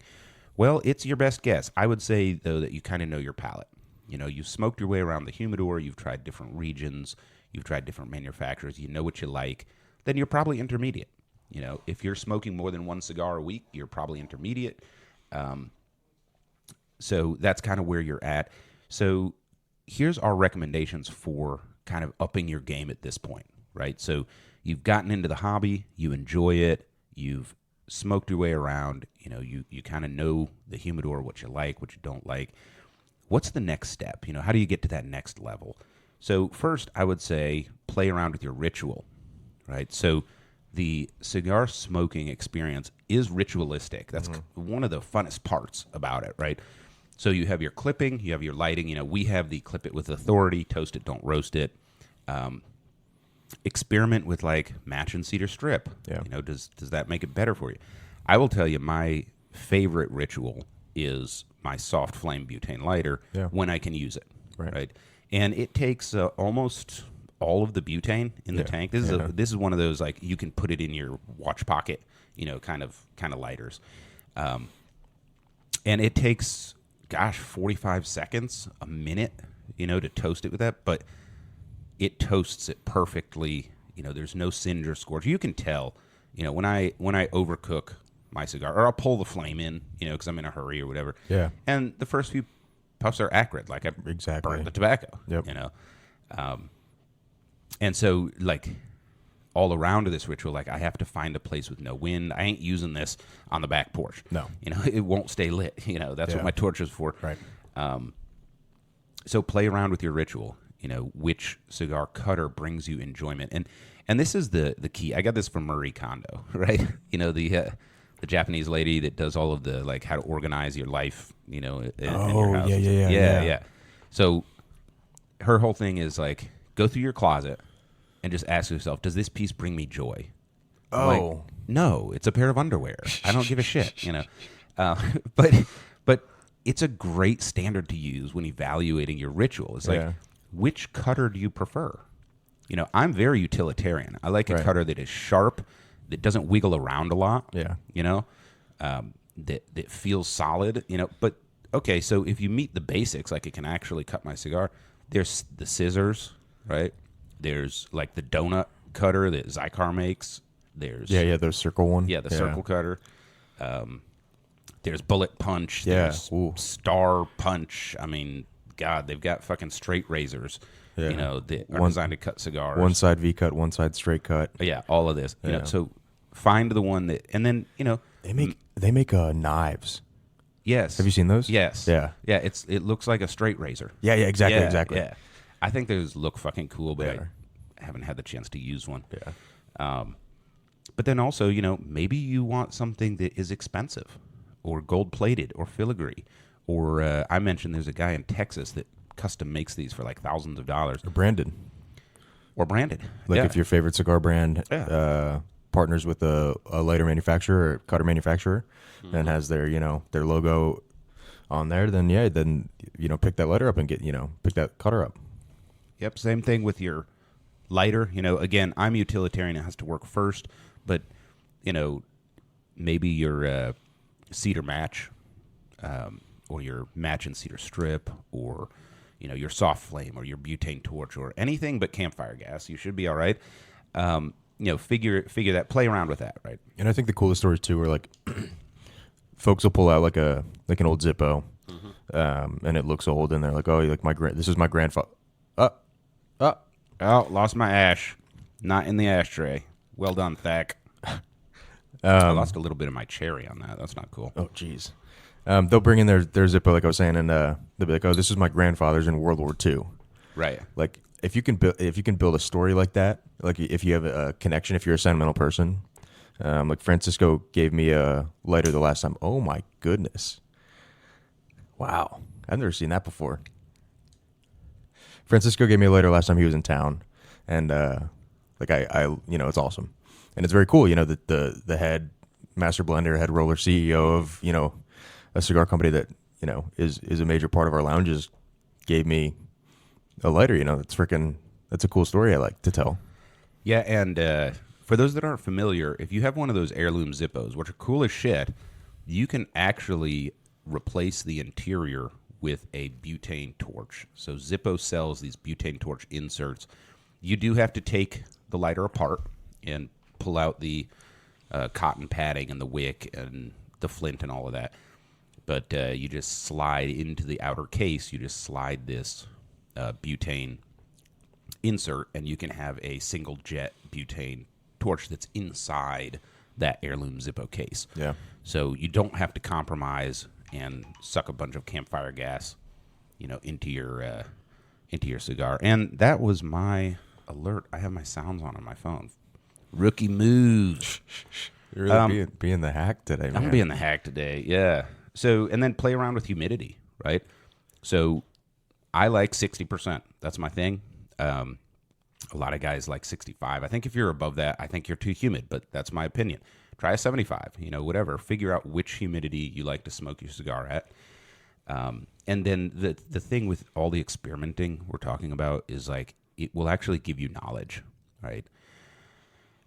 Well, it's your best guess. I would say, though, that you kind of know your palate. You know, you've smoked your way around the humidor, you've tried different regions, you've tried different manufacturers, you know what you like, then you're probably intermediate. You know, if you're smoking more than one cigar a week, you're probably intermediate. So that's kind of where you're at. So here's our recommendations for kind of upping your game at this point, right? So you've gotten into the hobby, you enjoy it, you've smoked your way around, you know, you kind of know the humidor, what you like, what you don't like. What's the next step? You know, how do you get to that next level? So first, I would say play around with your ritual, right? So the cigar smoking experience is ritualistic. That's one of the funnest parts about it, right? So you have your clipping, you have your lighting. You know, we have the clip it with authority, toast it, don't roast it. Experiment with like match and cedar strip. Yeah. You know, does that make it better for you? I will tell you, my favorite ritual is my soft flame butane lighter when I can use it, right? And it takes almost all of the butane in the tank. This is one of those like you can put it in your watch pocket, you know, kind of lighters. And it takes 45 seconds, a minute, you know, to toast it with that, but it toasts it perfectly. You know, there's no singe or scorch. You can tell, you know, when I overcook my cigar, or I'll pull the flame in, you know, because I'm in a hurry or whatever. Yeah. And the first few puffs are acrid, like I burned the tobacco. Yep. You know, and so like all around this ritual, like I have to find a place with no wind. I ain't using this on the back porch. No. You know, it won't stay lit. You know, that's what my torch is for. Right. So play around with your ritual. You know, which cigar cutter brings you enjoyment, and this is the key. I got this from Marie Kondo, right? You know, the Japanese lady that does all of the like how to organize your life. You know, in your house. Yeah. So her whole thing is like go through your closet and just ask yourself, does this piece bring me joy? Oh, like, no, it's a pair of underwear. I don't give a shit. You know, but it's a great standard to use when evaluating your ritual. It's like, which cutter do you prefer? You know, I'm very utilitarian. I like a cutter that is sharp, that doesn't wiggle around a lot. Yeah. You know, that feels solid. You know, but okay, so if you meet the basics, like it can actually cut my cigar. There's the scissors, right? There's like the donut cutter that Cigar makes. There's the circle one. Yeah, the circle cutter. There's bullet punch. There's star punch. I mean, God, they've got fucking straight razors. Yeah. You know, that are designed to cut cigars. One side V cut, one side straight cut. Yeah, all of this. You know, so find the one that, and then you know they make knives. Yes. Have you seen those? Yes. Yeah. Yeah. It looks like a straight razor. Yeah. Exactly. Yeah. I think those look fucking cool, but I haven't had the chance to use one. Yeah. But then also, you know, maybe you want something that is expensive, or gold plated, or filigree, or I mentioned there's a guy in Texas that custom makes these for like thousands of dollars. Or branded. Like if your favorite cigar brand partners with a lighter manufacturer or cutter manufacturer and has their, you know, their logo on there, then you know, pick that lighter up and pick that cutter up. Yep. Same thing with your lighter. You know, again, I'm utilitarian. It has to work first, but you know, maybe your cedar match, or your match and cedar strip, or you know, your soft flame, or your butane torch, or anything but campfire gas. You should be all right. You know, figure that, play around with that, right? And I think the coolest stories too are like, folks will pull out like an old Zippo, and it looks old, and they're like, oh, like this is my grandfather. Oh, lost my ash. Not in the ashtray. Well done, Thack. I lost a little bit of my cherry on that. That's not cool. Oh, jeez. They'll bring in their Zippo, like I was saying, and they'll be like, "Oh, this is my grandfather's in World War II." Right. Like if you can build a story like that, like if you have a connection, if you're a sentimental person, like Francisco gave me a lighter the last time. Oh my goodness! Wow, I've never seen that before. Francisco gave me a lighter last time he was in town, and like I it's awesome, and it's very cool. The head master blender, head roller CEO of a cigar company that is a major part of our lounges gave me a lighter. That's a cool story I like to tell. Yeah, and for those that aren't familiar, if you have one of those heirloom Zippos, which are cool as shit, you can actually replace the interior with a butane torch. So Zippo sells these butane torch inserts. You do have to take the lighter apart and pull out the cotton padding and the wick and the flint and all of that. But you just slide into the outer case. You just slide this butane insert, and you can have a single jet butane torch that's inside that heirloom Zippo case. Yeah. So you don't have to compromise and suck a bunch of campfire gas, into your cigar. And that was my alert. I have my sounds on my phone. Rookie moves. You're really being the hack today, man. I'm being the hack today. Yeah. So, and then play around with humidity, right? So I like 60%. That's my thing. A lot of guys like 65. I think if you're above that, I think you're too humid, but that's my opinion. Try a 75, whatever. Figure out which humidity you like to smoke your cigar at. And then the thing with all the experimenting we're talking about is like, it will actually give you knowledge, right?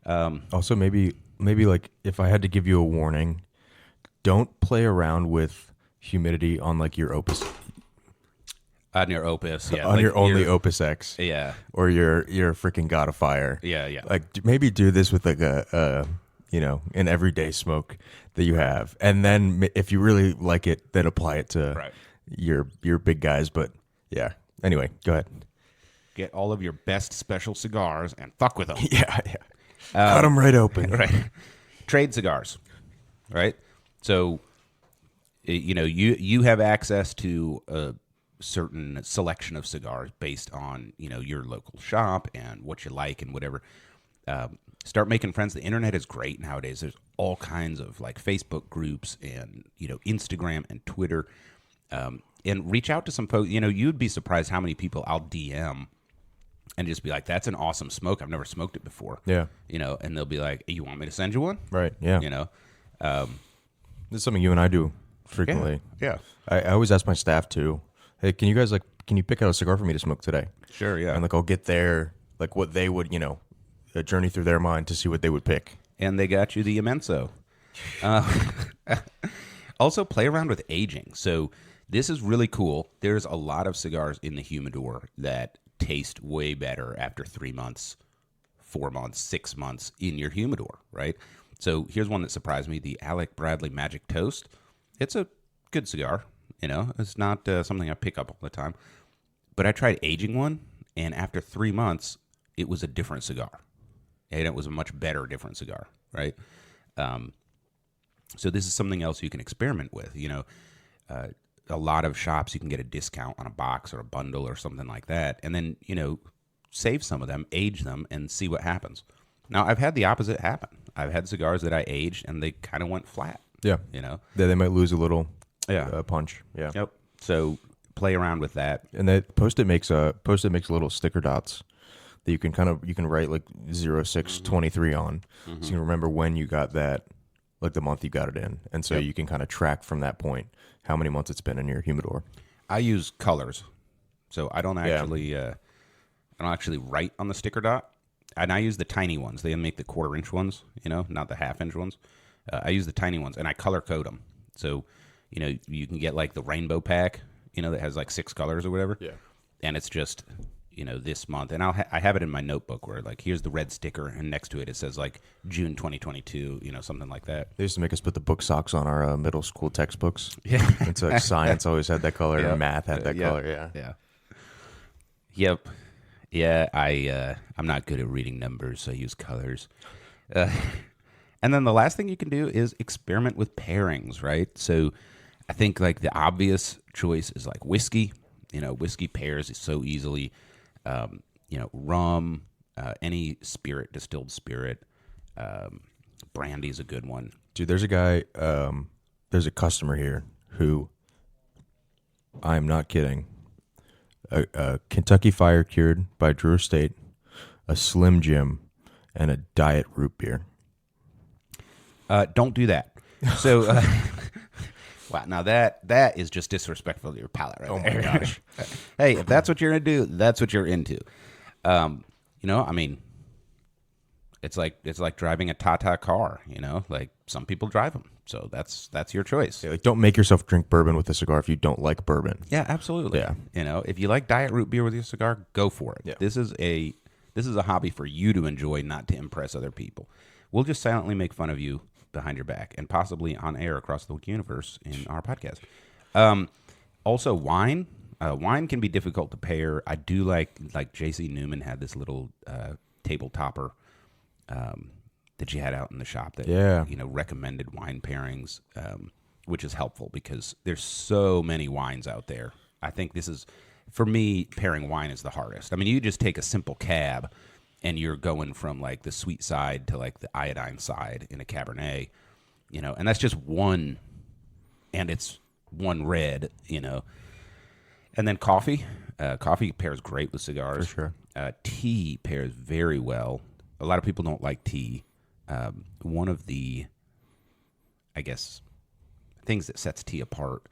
Also, maybe like if I had to give you a warning, don't play around with humidity on like your Opus. On your Opus, yeah. On your only Opus X. Yeah. Or your freaking God of Fire. Yeah, yeah. Like maybe do this with like an everyday smoke that you have. And then if you really like it, then apply it to your big guys. But yeah. Anyway, go ahead. Get all of your best special cigars and fuck with them. Yeah. Cut them right open. Right. Trade cigars, right? So, you have access to a certain selection of cigars based on, your local shop and what you like and whatever. Start making friends. The internet is great nowadays. There's all kinds of like Facebook groups and, Instagram and Twitter. And reach out to some folks. You'd be surprised how many people I'll DM and just be like, that's an awesome smoke. I've never smoked it before. Yeah. And they'll be like, you want me to send you one? Right. Yeah. This is something you and I do frequently. Yeah. I always ask my staff too, hey, can you pick out a cigar for me to smoke today? Sure. Yeah. And like, I'll get their, like what they would, a journey through their mind to see what they would pick. And they got you the Immenso. Also, play around with aging. So this is really cool. There's a lot of cigars in the humidor that taste way better after 3 months, 4 months, 6 months in your humidor, right? So here's one that surprised me, the Alec Bradley Magic Toast. It's a good cigar, It's not something I pick up all the time. But I tried aging one, and after 3 months, it was a different cigar. And it was a much better different cigar, right? So this is something else you can experiment with, a lot of shops you can get a discount on a box or a bundle or something like that, and then save some of them, age them, and see what happens. Now I've had the opposite happen. I've had cigars that I aged and they kind of went flat. Yeah, Yeah, they might lose a little punch. Yeah. Yep. So play around with that. And that Post-it makes little sticker dots that you can write like 0623 on, so you can remember when you got that, like the month you got it in, and so you can kind of track from that point how many months it's been in your humidor. I use colors, so I don't actually write on the sticker dot, and I use the tiny ones. They make the 1/4 inch ones, not the 1/2 inch ones. I use the tiny ones, and I color code them. So, you can get like the rainbow pack, that has like 6 colors or whatever. Yeah. And it's just, this month, and I have it in my notebook where like here's the red sticker, and next to it says like June 2022, something like that. They used to make us put the book socks on our middle school textbooks. Yeah. It's like science always had that color, and math had that color. Yeah. Yeah. Yep. Yeah. I'm not good at reading numbers, so I use colors. And And then the last thing you can do is experiment with pairings, right? So I think like the obvious choice is like whiskey. Whiskey pairs so easily. Rum, any spirit, distilled spirit. Brandy's a good one. Dude, there's a guy, there's a customer here who, I'm not kidding, a Kentucky Fire Cured by Drew Estate, a Slim Jim, and a Diet Root Beer. Don't do that. So, wow, now that is just disrespectful to your palate right there. Oh, my gosh. Hey, if that's what you're going to do, that's what you're into. I mean, it's like driving a Tata car, like some people drive them. So that's your choice. Yeah, like, don't make yourself drink bourbon with a cigar if you don't like bourbon. Yeah, absolutely. Yeah. If you like Diet Root Beer with your cigar, go for it. Yeah. This is a hobby for you to enjoy, not to impress other people. We'll just silently make fun of you behind your back and possibly on air across the universe in our podcast. Also, wine. Wine can be difficult to pair. I do like J.C. Newman had this little table topper that you had out in the shop that recommended wine pairings, which is helpful because there's so many wines out there. I think this is, for me, pairing wine is the hardest. I mean, you just take a simple cab and you're going from like the sweet side to like the iodine side in a Cabernet, and that's just one, and it's one red, And then coffee. Coffee pairs great with cigars. For sure. Tea pairs very well. A lot of people don't like tea. One of the, I guess, things that sets tea apart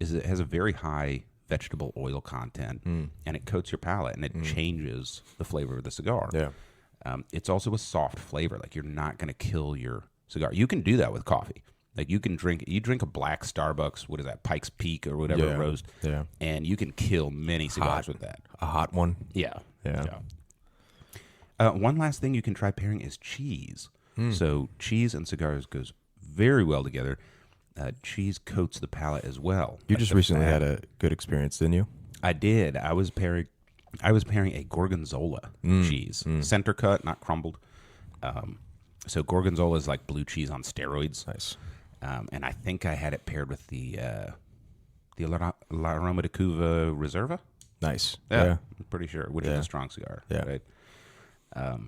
is it has a very high vegetable oil content, and it coats your palate, and it changes the flavor of the cigar. Yeah. It's also a soft flavor. Like, you're not going to kill your cigar. You can do that with coffee. Like, you drink a black Starbucks, what is that, Pikes Peak or whatever roast, and you can kill many cigars with that. A hot one. Yeah. Yeah. One last thing you can try pairing is cheese. So cheese and cigars goes very well together. Cheese coats the palate as well. You Like just the recently fat. had a good experience, didn't you? I did. I was pairing a Gorgonzola cheese, center cut, not crumbled. So Gorgonzola is like blue cheese on steroids. Nice. And I think I had it paired with the Aroma de Cuba Reserva. Nice. Yeah, I'm pretty sure, which is Yeah. a strong cigar. Yeah. Right.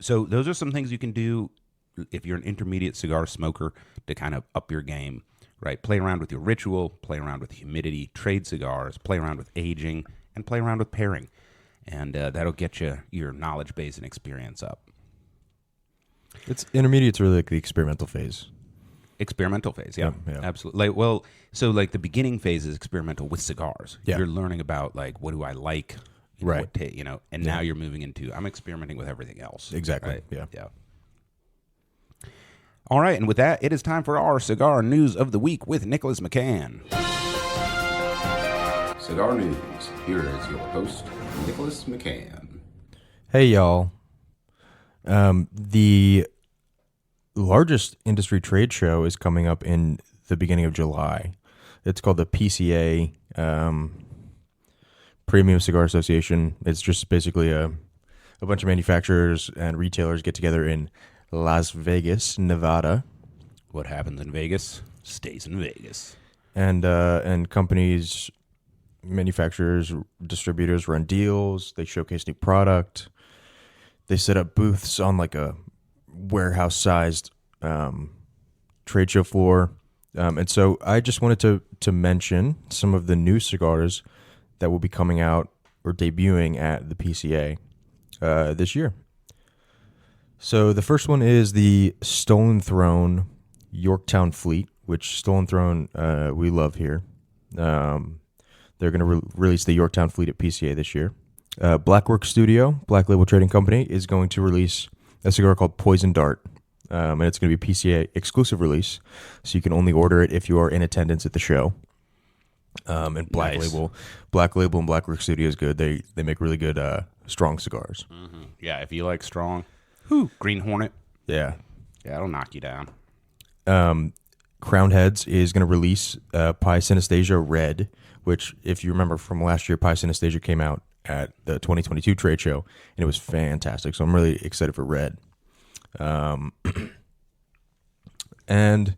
So those are some things you can do if you're an intermediate cigar smoker to kind of up your game, right? Play around with your ritual, play around with humidity, trade cigars, play around with aging, and play around with pairing. And that'll get you your knowledge base and experience up. It's intermediate's really like the experimental phase. Experimental phase, yeah. Absolutely. So the beginning phase is experimental with cigars. Yeah. You're learning about like, what do I like, Right. And now you're moving into, I'm experimenting with everything else. Exactly. Right? Yeah. All right, and with that, it is time for our cigar news of the week with Nicholas McCann. Cigar news. Here is your host, Nicholas McCann. Hey, y'all. The largest industry trade show is coming up in the beginning of July. It's called the PCA, Premium Cigar Association. It's just basically a bunch of manufacturers and retailers get together in Las Vegas, Nevada. What happens in Vegas stays in Vegas. And companies, manufacturers, distributors run deals. They showcase new product. They set up booths on like a warehouse-sized trade show floor. And so I just wanted to mention some of the new cigars that will be coming out or debuting at the PCA this year. So the first one is the Stolen Throne Yorktown Fleet, which Stolen Throne we love here. They're going to release the Yorktown Fleet at PCA this year. Blackwork Studio, Black Label Trading Company, is going to release a cigar called Poison Dart. And it's going to be a PCA exclusive release, so you can only order it if you are in attendance at the show. And Black Label and Blackwork Studio is good. They make really good strong cigars. Mm-hmm. Yeah, if you like strong, Green Hornet. Yeah. Yeah, it'll knock you down. Crowned Heads is going to release Pi Synesthesia Red, which, if you remember from last year, Pi Synesthesia came out at the 2022 trade show, and it was fantastic. So I'm really excited for Red. And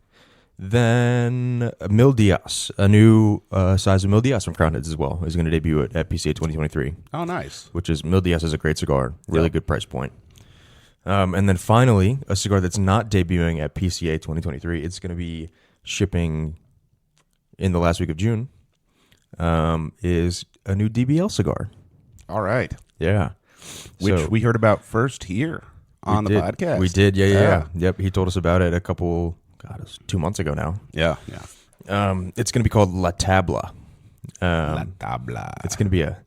then Mil Diaz, a new size of Mil Diaz from Crown Heads as well, is going to debut at PCA 2023. Oh, nice. Which is, Mil Diaz is a great cigar. Really good price point. And then finally, a cigar that's not debuting at PCA 2023. It's going to be shipping in the last week of June. Is a new DBL cigar. All right. Yeah. Which So- we heard about first here on the did. podcast. We did, yeah. Yep, he told us about it it was 2 months ago now. Yeah. It's going to be called La Tabla. La Tabla. It's going to be a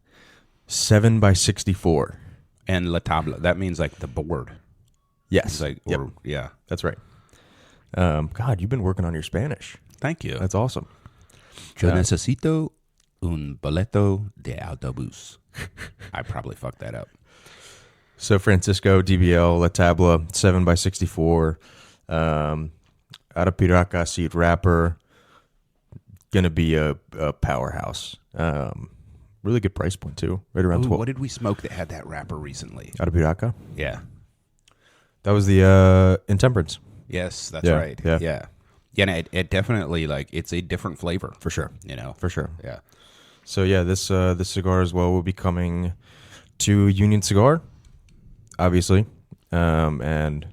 7x64. And La Tabla, that means like the board. Yes. It's like, Yep. or, yeah. That's right. God, you've been working on your Spanish. Thank you. That's awesome. Yo necesito un boleto de autobús. I probably fucked that up. So Francisco DBL La Tabla 7x64, out of Piraca seed wrapper, gonna be a powerhouse. Really good price point too, right around Ooh, 12. what did we smoke that had that wrapper recently? Out of Piraca, Yeah. that was the Intemperance Yes, that's Yeah, right. yeah. Yeah. Yeah, and it definitely, like, it's a different flavor, for sure, you know? for sure. Yeah. So yeah, this cigar as well will be coming to Union Cigar, obviously, and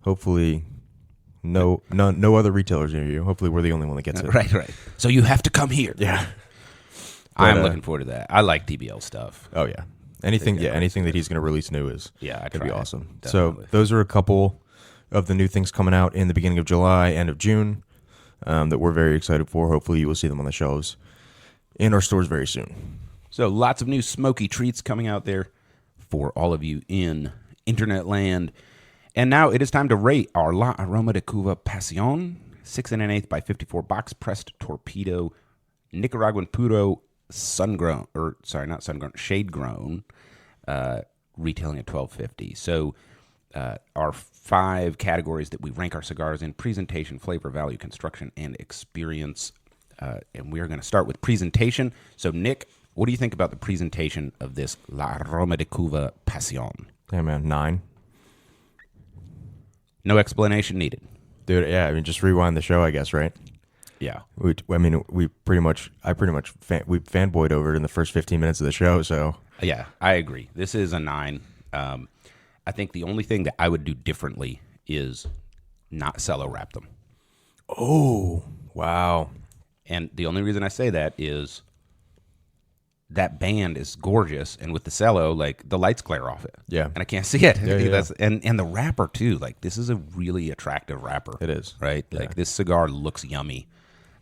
hopefully no other retailers near you. Hopefully we're the only one that gets it. Right. So you have to come here. Yeah. I'm But, looking forward to that. I like DBL stuff. Oh yeah. Anything that he's going to release new is Yeah, going to be awesome. Definitely. So those are a couple of the new things coming out in the beginning of July, end of June, that we're very excited for. Hopefully you will see them on the shelves in our stores very soon. So lots of new smoky treats coming out there for all of you in internet land. And now it is time to rate our La Aroma de Cuba Pasiòn 6 1/8 by 54 box pressed torpedo Nicaraguan puro sun-grown, or sorry, not sun-grown, shade-grown, retailing at $12.50. So our 5 categories that we rank our cigars in: presentation, flavor, value, construction, and experience. And we are going to start with presentation. So, Nick, what do you think about the presentation of this La Aroma de Cuba Pasión? Yeah, man, 9. No explanation needed. Dude, yeah, I mean, just rewind the show, I guess, right? Yeah. We fanboyed over it in the first 15 minutes of the show, so. Yeah, I agree. This is a 9. I think the only thing that I would do differently is not cello wrap them. Oh, wow. And the only reason I say that is that band is gorgeous, and with the cello, like, the lights glare off it. Yeah. And I can't see it. Yeah. That's, and the wrapper, too. Like, this is a really attractive wrapper. It is. Right? Yeah. Like, this cigar looks yummy.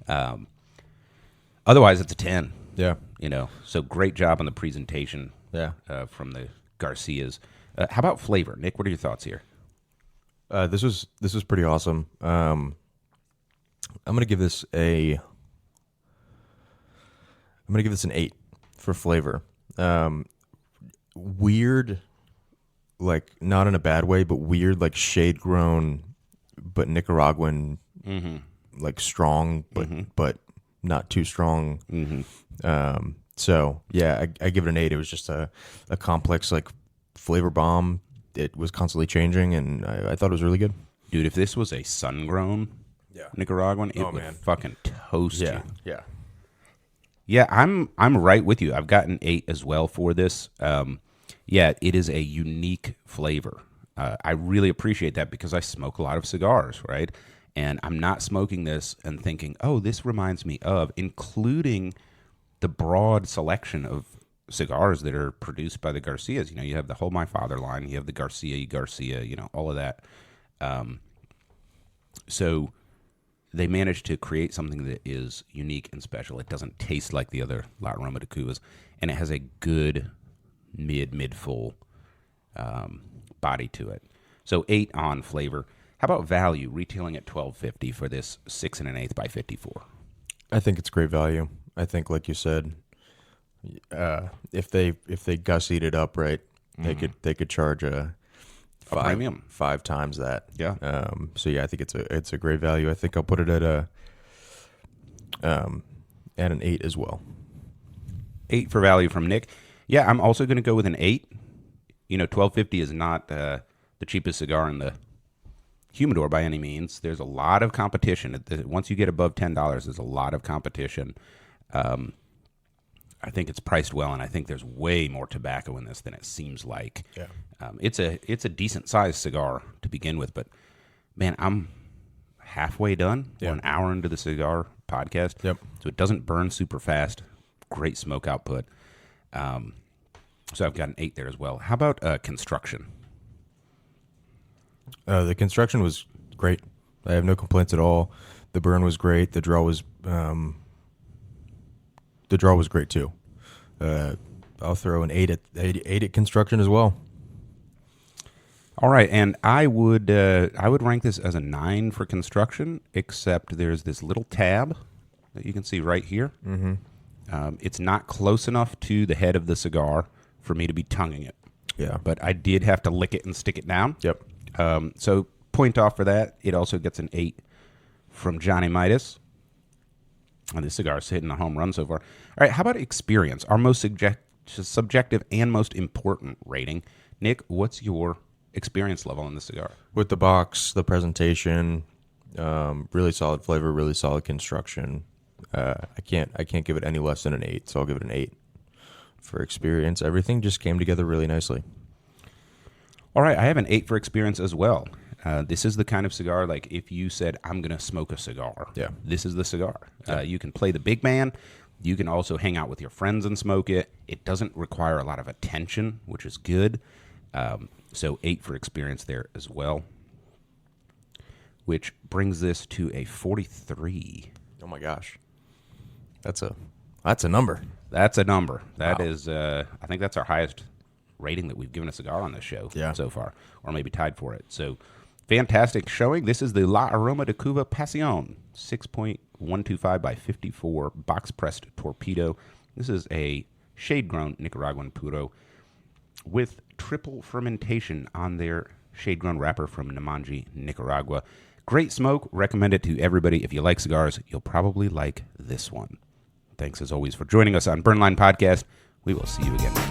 Otherwise, it's a 10. Yeah. You know, so great job on the presentation Yeah. from the Garcias. How about flavor? Nick, what are your thoughts here? This was pretty awesome. I'm gonna give this an 8 for flavor. Weird, like, not in a bad way, but weird, like, shade grown, but Nicaraguan, like, strong, but not too strong. So yeah, I give it an 8. It was just a complex, like, flavor bomb. It was constantly changing, and I thought it was really good. Dude, if this was a sun-grown Nicaraguan, it would fucking toast you. Yeah. Yeah, I'm right with you. I've got an 8 as well for this. Yeah, it is a unique flavor. I really appreciate that because I smoke a lot of cigars, right? And I'm not smoking this and thinking, oh, this reminds me of, including the broad selection of cigars that are produced by the Garcias. You know, you have the Whole My Father line, you have the Garcia, you know, all of that. So they managed to create something that is unique and special. It doesn't taste like the other La Aroma de Cubas, and it has a good mid-full body to it. So 8 on flavor. How about value? Retailing at $12.50 for this 6 1/8 by 54. I think it's great value. I think, like you said, if they gussied it up right, they could charge a premium 5 times that. Yeah. So yeah, I think it's a great value. I think I'll put it at an 8 as well. 8 for value from Nick. Yeah, I'm also going to go with an 8. You know, $12.50 is not the cheapest cigar in the humidor by any means. There's a lot of competition. Once you get above $10, there's a lot of competition. I think it's priced well, and I think there's way more tobacco in this than it seems like. Yeah. It's a decent sized cigar to begin with, but man, I'm halfway done. Yeah. We're an hour into the cigar podcast. Yep. So it doesn't burn super fast. Great smoke output. So I've got an 8 there as well. How about construction? The construction was great. I have no complaints at all. The burn was great. The draw was great too. I'll throw an 8 at construction as well. All right, and I would rank this as a 9 for construction, except there's this little tab that you can see right here. Mm-hmm. It's not close enough to the head of the cigar for me to be tonguing it. Yeah. But I did have to lick it and stick it down. Yep. So point off for that. It also gets an 8 from Johnny Midas. And this cigar is hitting a home run so far. All right, how about experience? Our most subjective and most important rating. Nick, what's your experience level in the cigar? With the box, the presentation, really solid flavor, really solid construction. I can't give it any less than an 8, so I'll give it an 8. For experience, everything just came together really nicely. All right, I have an 8 for experience as well. This is the kind of cigar, like if you said, I'm going to smoke a cigar, Yeah. this is the cigar. You can play the big man. You can also hang out with your friends and smoke it. It doesn't require a lot of attention, which is good. So 8 for experience there as well, which brings this to a 43. Oh my gosh, that's a number. That's a number. That Wow. is, I think that's our highest rating that we've given a cigar on this show so far, or maybe tied for it. So fantastic showing. This is the La Aroma de Cuba Pasiòn, 6.125 by 54 box-pressed torpedo. This is a shade-grown Nicaraguan puro with triple fermentation on their shade-grown wrapper from Namanji, Nicaragua. Great smoke. Recommend it to everybody. If you like cigars, you'll probably like this one. Thanks, as always, for joining us on Burnline Podcast. We will see you again next